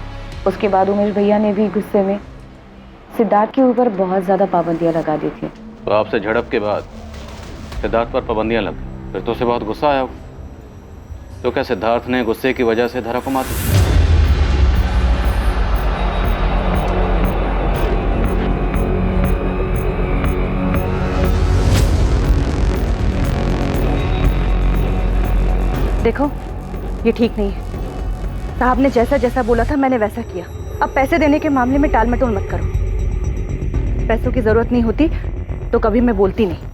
उसके बाद उमेश भैया ने भी गुस्से में सिद्धार्थ के ऊपर बहुत ज्यादा पाबंदियां लगा दी थी। तो आपसे झड़प के बाद सिद्धार्थ पर पाबंदियां लग गई, फिर तो उसे बहुत गुस्सा आया। तो क्या सिद्धार्थ ने गुस्से की वजह से धरा को मार दिया? देखो, ये ठीक नहीं है। साहब ने जैसा जैसा बोला था मैंने वैसा किया। अब पैसे देने के मामले में टाल मटोल मत करो। पैसों की जरूरत नहीं होती तो कभी मैं बोलती नहीं।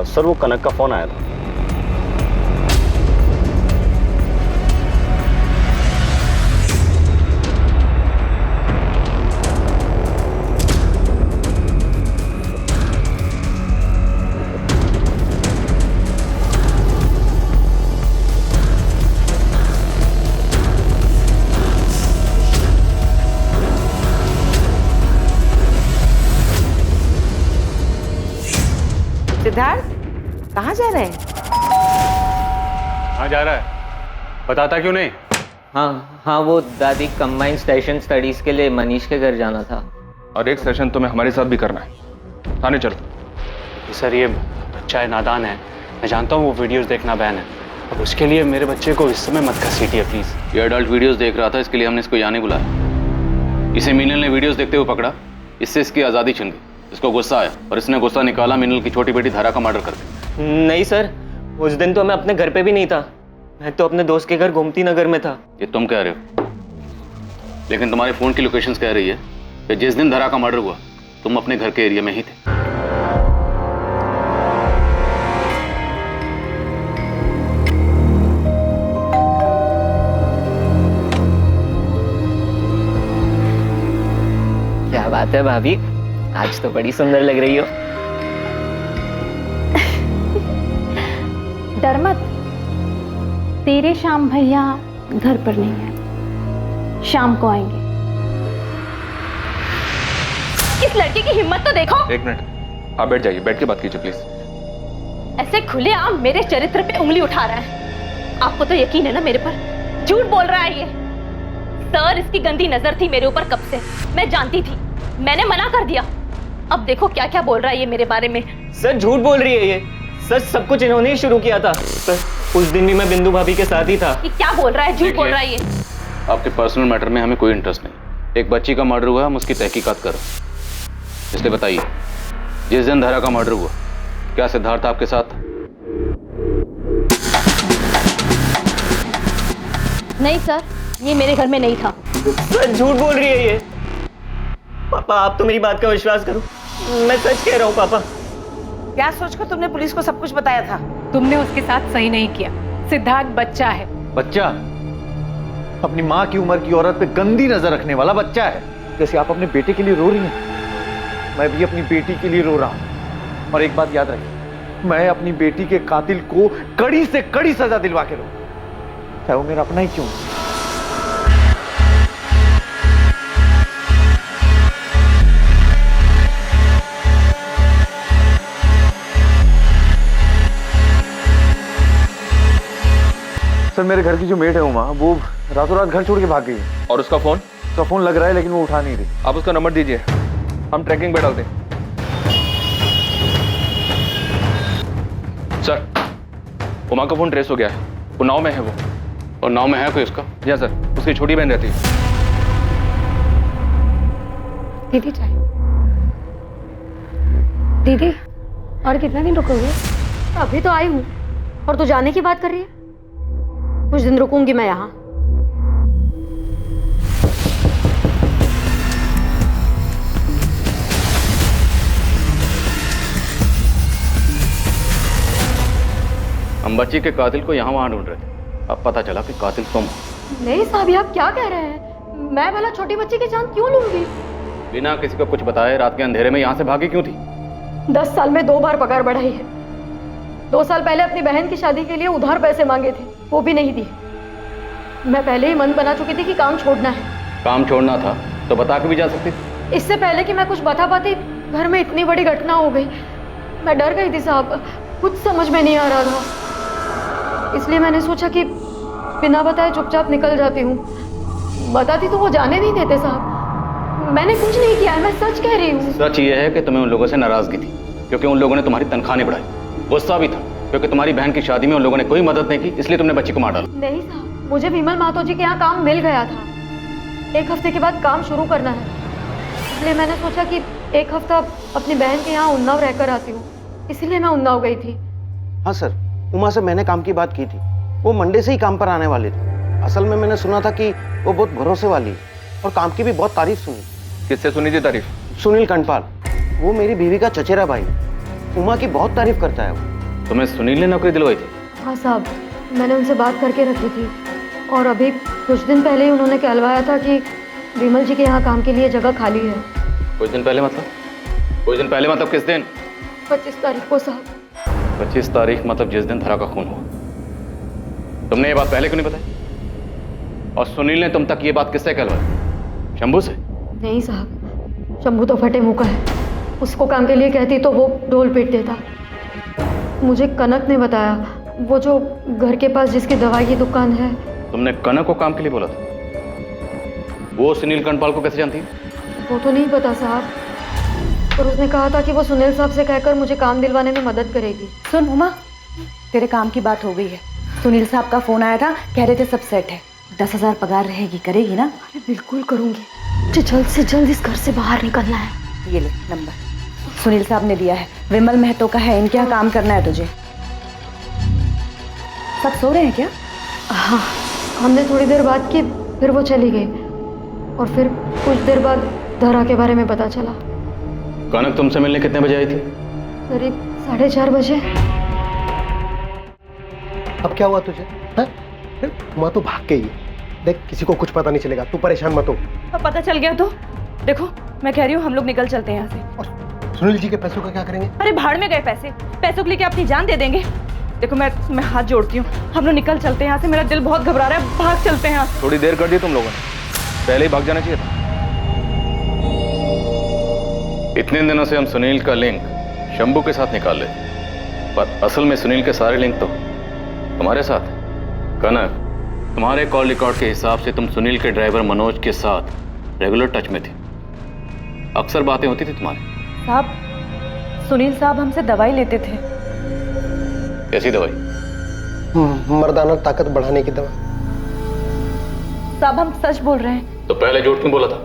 सर वो कनक का फोन आया था। सिद्धार्थ, कहाँ जा रहे हैं? कहाँ जा रहा है? बताता क्यों नहीं? हाँ, वो दादी कंबाइंड सेशन स्टडीज के लिए मनीष के घर जाना था। और एक सेशन तुम्हें हमारे साथ भी करना है। थाने चलो। सर ये बच्चा है, नादान है। मैं जानता हूँ वो वीडियोस देखना बैन है, अब उसके लिए मेरे बच्चे को इस समय मत घसीटिए प्लीज। ये एडल्ट वीडियोस देख रहा था, इसके लिए हमने इसको यहाँ नहीं बुलाया। इसे मीनल ने वीडियोस देखते हुए पकड़ा, इससे इसकी आज़ादी छिन गई। इसको गुस्सा आया और इसने गुस्सा निकाला, मीनल की छोटी बेटी धारा का मर्डर कर दिया। नहीं सर, उस दिन तो मैं अपने घर पे भी नहीं था। मैं तो अपने दोस्त के घर गोमती नगर में था। ये तुम कह रहे हो, लेकिन तुम्हारे फोन की लोकेशंस कह रही है कि जिस दिन धारा का मर्डर हुआ तुम अपने घर के एरिया में ही थे। क्या बात है भाभी, आज तो बड़ी सुंदर लग रही हो। डर मत, तेरे श्याम भैया घर पर नहीं है, शाम को आएंगे। इस लड़के की हिम्मत तो देखो। एक मिनट, आप बैठ जाइए, बैठ के बात कीजिए प्लीज। ऐसे खुलेआम मेरे चरित्र पे उंगली उठा रहा है। आपको तो यकीन है ना मेरे पर? झूठ बोल रहा है ये। सर, इसकी गंदी नजर थी मेरे ऊपर कब से, मैं जानती थी, मैंने मना कर दिया। अब देखो क्या क्या बोल रहा है ये मेरे बारे में। सर झूठ बोल रही है ये। सर सब कुछ इन्होंने ही शुरू किया था। सर उस दिन भी मैं बिंदु भाभी के साथ ही था। ये क्या बोल रहा है? झूठ बोल रहा है ये। आपके पर्सनल मैटर में हमें कोई इंटरेस्ट नहीं। एक बच्ची का मर्डर हुआ, हम उसकी तहकीकात कर रहे हैं। इसलिए बताइए, जिस दिन धरा का मर्डर हुआ, क्या सिद्धार्थ आपके साथ? नहीं सर, ये मेरे घर में नहीं था। सर झूठ बोल रही है ये। पापा आप तो मेरी बात का विश्वास करो, मैं सच कह रहा हूँ पापा। क्या सोचकर तुमने पुलिस को सब कुछ बताया था? तुमने उसके साथ सही नहीं किया। सिद्धार्थ बच्चा है। बच्चा? अपनी माँ की उम्र की औरत पे गंदी नजर रखने वाला बच्चा है। जैसे आप अपने बेटे के लिए रो रही हैं, मैं भी अपनी बेटी के लिए रो रहा हूं। और एक बात याद रखिए, मैं अपनी बेटी के कातिल को कड़ी से कड़ी सजा दिलवा के रहूं, चाहे वो मेरा अपना ही क्यों। सर, मेरे घर की जो मेड है उमा, वो रातों रात घर छोड़ के भाग गई है। और उसका फोन? उसका फोन लग रहा है लेकिन वो उठा नहीं रही। आप उसका नंबर दीजिए, हम ट्रैकिंग पे डालते हैं। सर, उमा का फोन ट्रेस हो गया है, उन्नाव में है वो। और नाव में है कोई उसका? जी सर, उसकी छोटी बहन रहती है। दीदी चाय। दीदी, और कितना दिन रुकोगे? अभी तो आई हूँ और तू जाने की बात कर रही है। कुछ दिन रुकूंगी मैं यहाँ। हम बच्ची के कातिल को यहाँ वहाँ ढूंढ रहे थे, अब पता चला कि कातिल तुम हो। नहीं साहब, ये आप क्या कह रहे हैं? मैं भला छोटी बच्ची की जान क्यों लूंगी? बिना किसी को कुछ बताए रात के अंधेरे में यहाँ से भागी क्यों थी? 10 साल में 2 बार पगार बढ़ाई है। 2 साल पहले अपनी बहन की शादी के लिए उधार पैसे मांगे थे, वो भी नहीं दिए। मैं पहले ही मन बना चुकी थी कि काम छोड़ना है। काम छोड़ना था तो बता के भी जा सकती थी। इससे पहले कि मैं कुछ बता पाती, घर में इतनी बड़ी घटना हो गई। मैं डर गई थी साहब, कुछ समझ में नहीं आ रहा था। इसलिए मैंने सोचा कि बिना बताए चुपचाप निकल जाती हूँ। बताती तो वो जाने नहीं देते साहब। मैंने कुछ नहीं किया है, मैं सच कह रही हूँ। सच ये है कि तुम्हें उन लोगों से नाराजगी थी क्योंकि उन लोगों ने तुम्हारी तनख्वाह नहीं बढ़ाई। गुस्सा भी था क्योंकि तुम्हारी बहन की शादी में उन लोगों ने कोई मदद नहीं की, इसलिए तुमने बच्ची को मार डाला। नहीं साहब, मुझे विमल मातो जी के यहाँ काम मिल गया था। 1 हफ्ते के बाद काम शुरू करना है, इसलिए मैंने सोचा कि 1 हफ्ता अपनी बहन के यहाँ उन्नाव रहकर आती हूँ, इसीलिए मैं उन्नाव गई थी। हाँ सर, उमा से मैंने काम की बात की थी। वो मंडे से ही काम पर आने वाले थे। असल में मैंने सुना था कि वो बहुत भरोसे वाली और काम की भी बहुत तारीफ सुनी। किससे सुनी थी तारीफ? सुनील कंडपाल, वो मेरी बीवी का चचेरा भाई। उमा की बहुत तारीफ करता है वो। तुम्हें सुनील ने नौकरी दिलवाई थी? हाँ साहब, मैंने उनसे बात करके रखी थी और अभी कुछ दिन पहले ही उन्होंने कहलवाया था कि विमल जी के यहाँ काम के लिए जगह खाली है। कुछ दिन पहले मतलब? कुछ दिन पहले मतलब किस दिन? 25 तारीख को साहब। 25 तारीख मतलब जिस दिन धरा का खून हुआ। तुमने ये बात पहले क्यों नहीं बताई? और सुनील ने तुम तक ये बात किससे कहलवाई? शंभू से? नहीं साहब, शंभू तो फटे मुंह का है। उसको काम के लिए कहती तो वो ढोल पीट देता। मुझे कनक ने बताया, वो जो घर के पास जिसकी दवाई की दुकान है। तुमने कनक को काम के लिए बोला था? वो सुनील कंडपाल को कैसे जानती है? वो तो नहीं पता साहब, पर उसने कहा था कि वो सुनील साहब से कहकर मुझे काम दिलवाने में मदद करेगी। सुन उमा, तेरे काम की बात हो गई है। सुनील साहब का फोन आया था, कह रहे थे सब सेट है। 10,000 पगार रहेगी, करेगी ना? अरे बिल्कुल करूंगी। मुझे जल्द से जल्द इस घर से बाहर निकलना है। ये ले नंबर, सुनील साहब ने दिया है। विमल महतो का है, इनके यहाँ काम करना है तुझे। सब सो रहे हैं क्या? हाँ, हमने थोड़ी देर बात की, फिर वो चली गई और फिर कुछ देर बाद धरा के बारे में पता चला। कनक तुमसे मिलने कितने बजे आई थी? करीब 4:30 बजे। अब क्या हुआ तुझे? माँ तो भाग गई है। देख, किसी को कुछ पता नहीं चलेगा, तू परेशान मत हो। अब पता चल गया तो देखो, मैं कह रही हूँ हम लोग निकल चलते हैं यहाँ से। और सुनील जी के पैसों का क्या करेंगे? अरे भाड़ में गए पैसे, पैसों के लिए क्या अपनी जान दे देंगे? देखो मैं हाथ जोड़ती हूँ, हम लोग निकल चलते हैं यहाँ से। मेरा दिल बहुत घबरा रहा है, भाग चलते हैं यहाँ से। थोड़ी देर कर दी तुम लोगों ने, पहले ही भाग जाना चाहिए था। इतने दिनों से हम सुनील का लिंक शंभू के साथ निकाल लेते, पर असल में सुनील के सारे लिंक तो तुम्हारे साथ है। कनक, तुम्हारे कॉल रिकॉर्ड के हिसाब से तुम सुनील के ड्राइवर मनोज के साथ रेगुलर टच में थी, अक्सर बातें होती थी तुम्हारी। साहब, सुनील साहब हमसे दवाई लेते थे। कैसी दवाई? मर्दाना ताकत बढ़ाने की दवा। साहब हम सच बोल रहे हैं। तो पहले झूठ क्यों बोला था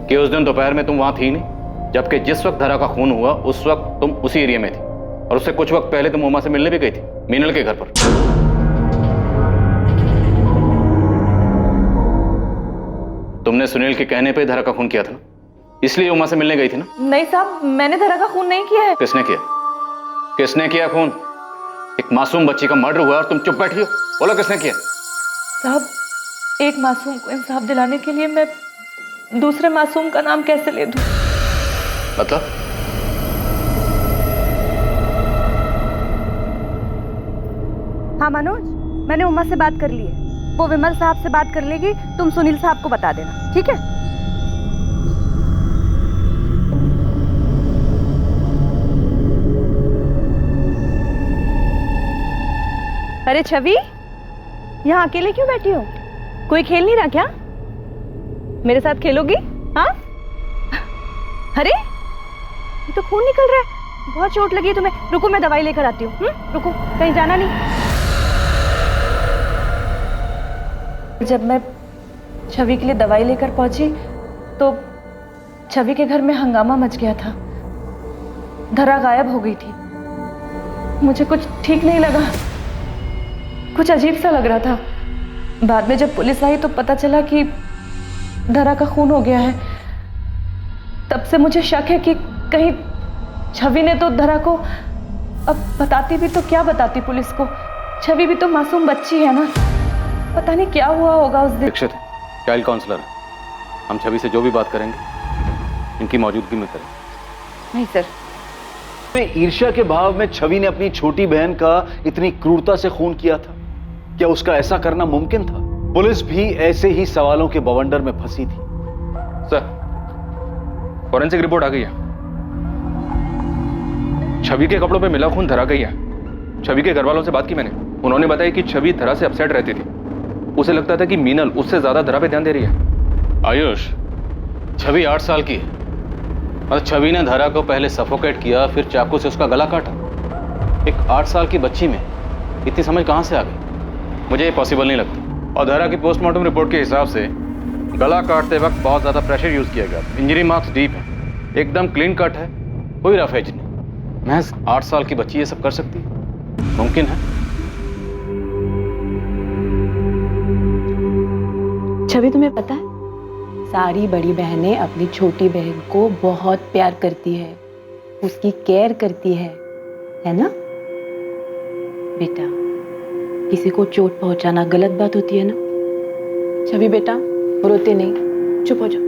कि उस दिन दोपहर में तुम वहां थी नहीं, जबकि जिस वक्त धरा का खून हुआ उस वक्त तुम उसी एरिया में थी और उससे कुछ वक्त पहले तुम उमा से मिलने भी गई थी मीनल के घर पर। तुमने सुनील के कहने पे धरा का खून किया था ना, इसलिए उमा से मिलने गई थी ना? नहीं साहब, मैंने धरा का खून नहीं किया है। किसने किया? किसने किया खून? एक मासूम बच्ची का मर्डर हुआ और तुम चुप बैठी हो। बोलो किसने किया? साहब, एक मासूम को इंसाफ दिलाने के लिए मैं दूसरे मासूम का नाम कैसे ले दूं? मतलब? हाँ मनोज, मैंने उमा से बात कर ली है। वो विमल साहब से बात कर लेगी, तुम सुनील साहब को बता देना, ठीक है? अरे छवि, यहाँ अकेले क्यों बैठी हो? कोई खेल नहीं रहा क्या? मेरे साथ खेलोगी? हाँ? अरे ये तो खून निकल रहा है, बहुत चोट लगी है तुम्हें। रुको मैं दवाई लेकर आती हूँ। रुको, कहीं जाना नहीं। जब मैं छवि के लिए दवाई लेकर पहुंची तो छवि के घर में हंगामा मच गया था। धरा गायब हो गई थी। मुझे कुछ ठीक नहीं लगा, कुछ अजीब सा लग रहा था। बाद में जब पुलिस आई तो पता चला कि धरा का खून हो गया है। तब से मुझे शक है कि कहीं छवि ने तो धरा को, अब बताती भी तो क्या बताती पुलिस को? छवि भी तो मासूम बच्ची है ना, पता नहीं क्या हुआ होगा उस दिन। दीक्षित चाइल्ड काउंसलर, हम छवि से जो भी बात करेंगे इनकी मौजूदगी में करेंगे। नहीं सर। ईर्ष्या के भाव में छवि ने अपनी छोटी बहन का इतनी क्रूरता से खून किया था? क्या उसका ऐसा करना मुमकिन था? पुलिस भी ऐसे ही सवालों के बवंडर में फंसी थी। सर, फॉरेंसिक रिपोर्ट आ गई है। छवि के कपड़ों पे मिला खून धरा गई है। छवि के घर वालों से बात की मैंने, उन्होंने बताया कि छवि धरा से अपसेट रहती थी। उसे लगता था कि मीनल उससे ज्यादा धरा पे ध्यान दे रही है। आयुष, छवि 8 साल की है और छवि ने धरा को पहले सफोकेट किया, फिर चाकू से उसका गला काटा। एक 8 साल की बच्ची में इतनी समझ कहां से आ गई? मुझे ये पॉसिबल नहीं लगता। और धरा की पोस्टमार्टम रिपोर्ट के हिसाब से गला काटते वक्त बहुत ज्यादा प्रेशर यूज किया गया। इंजरी मार्क्स डीप है, एकदम क्लीन कट है, कोई रफ एज नहीं। महज 8 साल की बच्ची ये सब कर सकती है? मुमकिन है? छवि, तुम्हें पता है सारी बड़ी बहनें अपनी छोटी बहन को बहुत प्यार करती है, उसकी केयर करती है ना? बेटा, किसी को चोट पहुंचाना गलत बात होती है ना? छवि बेटा, रोते नहीं, चुप हो जाओ।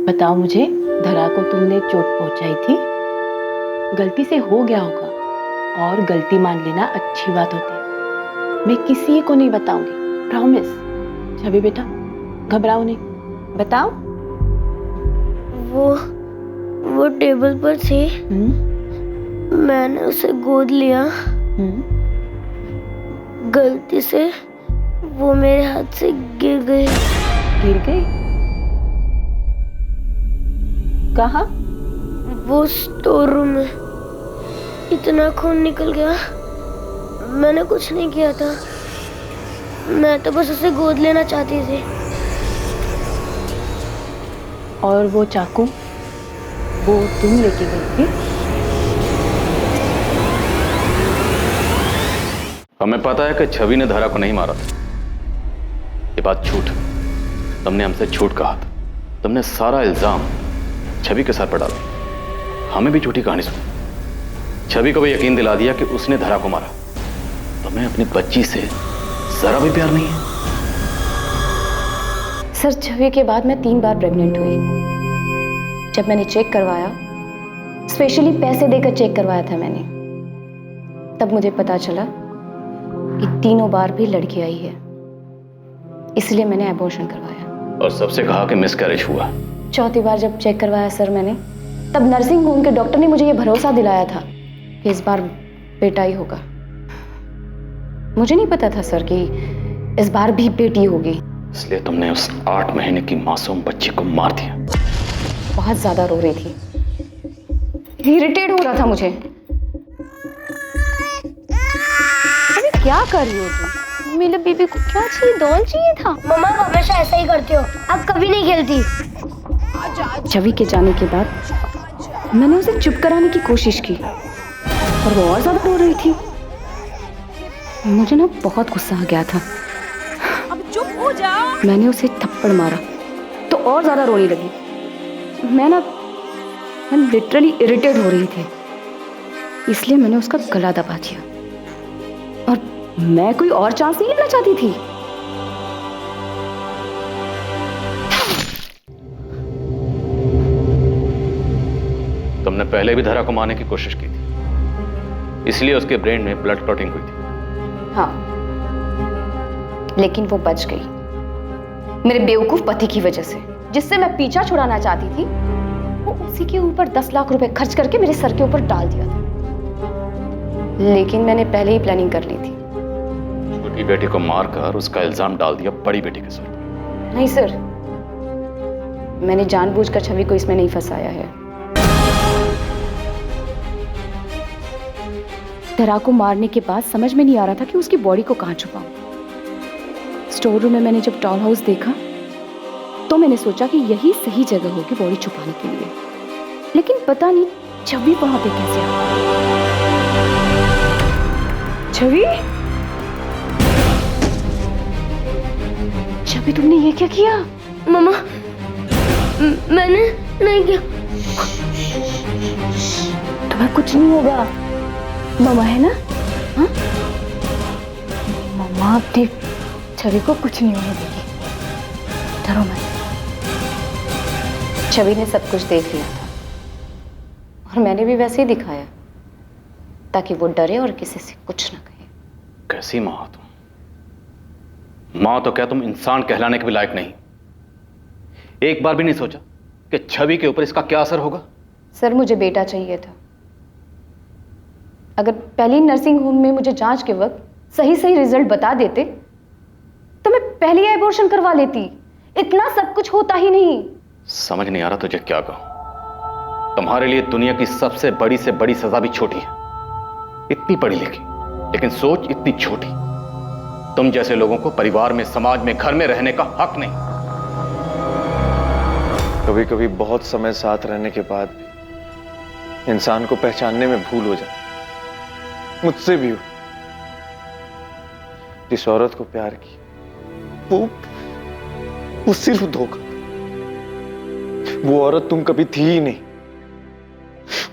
बताओ मुझे, धरा को तुमने चोट पहुंचाई थी? गलती से हो गया होगा और गलती मान लेना अच्छी बात होती है। मैं किसी को नहीं बताऊंगी, प्रॉमिस। छवि बेटा, घबराओ नहीं, बताओ। वो टेबल पर थी, मैंने उसे गोद लिया, गलती से वो मेरे हाथ से गिर गई। गिर गई? कहाँ? वो स्टोर रूम में। इतना खून निकल गया, मैंने कुछ नहीं किया था, मैं तो बस उसे गोद लेना चाहती थी। और वो चाकू, वो तुम लेके गई थी? हमें पता है कि छवि ने धरा को नहीं मारा था। ये बात झूठ है। तुमने हमसे झूठ कहा था। तुमने सारा इल्जाम छवि के सर पर डाला। हमें भी झूठी कहानी सुनी। छवि को भी यकीन दिला दिया कि उसने धरा को मारा। तुम्हें अपनी बच्ची से जरा भी प्यार नहीं है? सर, छवि के बाद मैं 3 बार प्रेग्नेंट हुई। जब मैंने चेक करवाया, स्पेशली पैसे देकर चेक करवाया था मैंने, तब मुझे पता चला कि तीनों बार भी लड़की आई है। इसलिए मैंने एबॉर्शन करवाया। और सबसे कहा कि मिसकैरेज हुआ। चौथी बार जब चेक करवाया सर मैंने, तब नर्सिंग होम के डॉक्टर ने मुझे ये भरोसा दिलाया था कि इस बार बेटा ही होगा। मुझे नहीं पता था सर कि इस बार भी बेटी होगी। इसलिए तुमने उस 8 महीने की मासूम बच्ची को मार दिया। बहुत ज्यादा रो रही थी, इरिटेट हो रहा था मुझे। अरे क्या कर रही हो तुम? मेरे बेबी को क्या चाहिए? डॉल चाहिए था। मम्मा आप हमेशा ऐसा ही करते हो, आप कभी नहीं खेलती। छवि के जाने के बाद मैंने उसे चुप कराने की कोशिश की और वो और ज्यादा रो रही थी। मुझे ना बहुत गुस्सा आ गया था। अब चुप हो जाओ। मैंने उसे थप्पड़ मारा तो और ज्यादा रोने लगी। मैं लिटरली इरिटेट हो रही थी, इसलिए मैंने उसका गला दबा दिया। और मैं कोई और चांस नहीं लेना चाहती थी। तुमने पहले भी धरा को मारने की कोशिश की थी, इसलिए उसके ब्रेन में ब्लड क्लॉटिंग हुई थी। हाँ, लेकिन वो बच गई मेरे बेवकूफ पति की वजह से, जिससे मैं पीछा छुड़ाना चाहती थी। वो उसी के ऊपर 10 लाख रुपए खर्च करके मेरे सर के ऊपर डाल दिया था, लेकिन मैंने पहले ही प्लानिंग कर ली थी। छोटी बेटी को मारकर उसका इल्जाम डाल दिया बड़ी बेटी के सर पर। नहीं सर, मैंने जानबूझकर छवि को इसमें नहीं फंसाया है। धरा को मारने के बाद समझ में नहीं आ रहा था कि उसकी बॉडी को कहां छुपाऊं। स्टोर रूम में मैंने जब डॉल हाउस देखा तो मैंने सोचा कि यही सही जगह होगी बॉडी छुपाने के लिए, लेकिन पता नहीं छवि वहां पे कैसे आ गई। छवि, छवि तुमने ये क्या किया? मम्मा मैंने नहीं किया। तुम्हें कुछ नहीं होगा, मम्मा है ना? हाँ, मम्मा अपनी छवि को कुछ नहीं होने देगी, डरो मत। छवि ने सब कुछ देख लिया था और मैंने भी वैसे ही दिखाया ताकि वो डरे और किसी से कुछ ना कहे। कैसी माँ हो तुम? माँ तो क्या तुम इंसान कहलाने के भी लायक नहीं। एक बार भी नहीं सोचा कि छवि के ऊपर इसका क्या असर होगा? सर, मुझे बेटा चाहिए था। अगर पहली नर्सिंग होम में मुझे जांच के वक्त सही सही रिजल्ट बता देते तो मैं पहले ही एबॉर्शन करवा लेती। इतना सब कुछ होता ही नहीं। समझ नहीं आ रहा तुझे क्या कहूं। तुम्हारे लिए दुनिया की सबसे बड़ी से बड़ी सजा भी छोटी है। इतनी पढ़ी लिखी लेकिन सोच इतनी छोटी। तुम जैसे लोगों को परिवार में, समाज में, घर में रहने का हक नहीं। कभी कभी बहुत समय साथ रहने के बाद भी इंसान को पहचानने में भूल हो जाती। मुझसे भी हुई। जिस औरत को प्यार की वो सिर्फ धोखा। वो औरत तुम कभी थी ही नहीं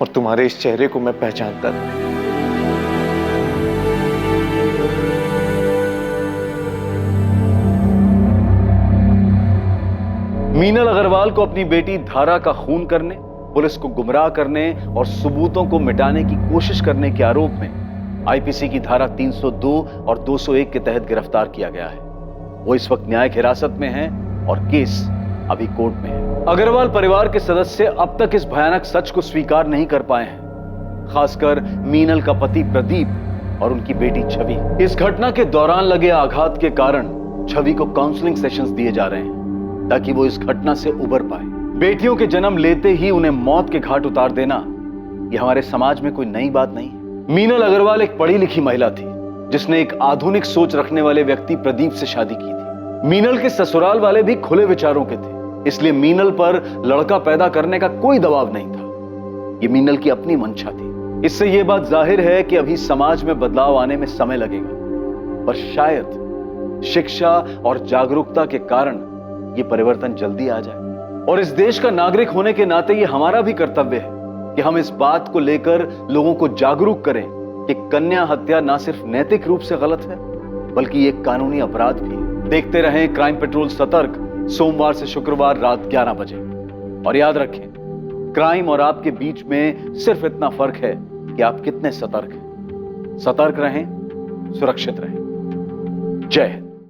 और तुम्हारे इस चेहरे को मैं पहचानता था। मीनल अग्रवाल को अपनी बेटी धारा का खून करने, पुलिस को गुमराह करने और सबूतों को मिटाने की कोशिश करने के आरोप में आईपीसी की धारा 302 और 201 के तहत गिरफ्तार किया गया है। वो इस वक्त न्यायिक हिरासत में है और केस अभी कोर्ट में है। अग्रवाल परिवार के सदस्य अब तक इस भयानक सच को स्वीकार नहीं कर पाए हैं, खासकर मीनल का पति प्रदीप और उनकी बेटी छवि। इस घटना के दौरान लगे आघात के कारण छवि को काउंसलिंग सेशंस दिए जा रहे हैं ताकि वो इस घटना से उबर पाए। बेटियों के जन्म लेते ही उन्हें मौत के घाट उतार देना यह हमारे समाज में कोई नई बात नहीं है। मीनल अग्रवाल एक पढ़ी लिखी महिला थी जिसने एक आधुनिक सोच रखने वाले व्यक्ति प्रदीप से शादी की थी। मीनल के ससुराल वाले भी खुले विचारों के थे, इसलिए मीनल पर लड़का पैदा करने का कोई दबाव नहीं था। ये मीनल की अपनी मंशा थी। इससे यह बात जाहिर है कि अभी समाज में बदलाव आने में समय लगेगा, पर शायद शिक्षा और जागरूकता के कारण ये परिवर्तन जल्दी आ जाए। और इस देश का नागरिक होने के नाते ये हमारा भी कर्तव्य है कि हम इस बात को लेकर लोगों को जागरूक करें कि कन्या हत्या ना सिर्फ नैतिक रूप से गलत है बल्कि एक कानूनी अपराध भी है। देखते रहें क्राइम पेट्रोल सतर्क, सोमवार से शुक्रवार रात 11 बजे। और याद रखें, क्राइम और आपके बीच में सिर्फ इतना फर्क है कि आप कितने सतर्क हैं। सतर्क रहें, सुरक्षित रहें। जय हिंद।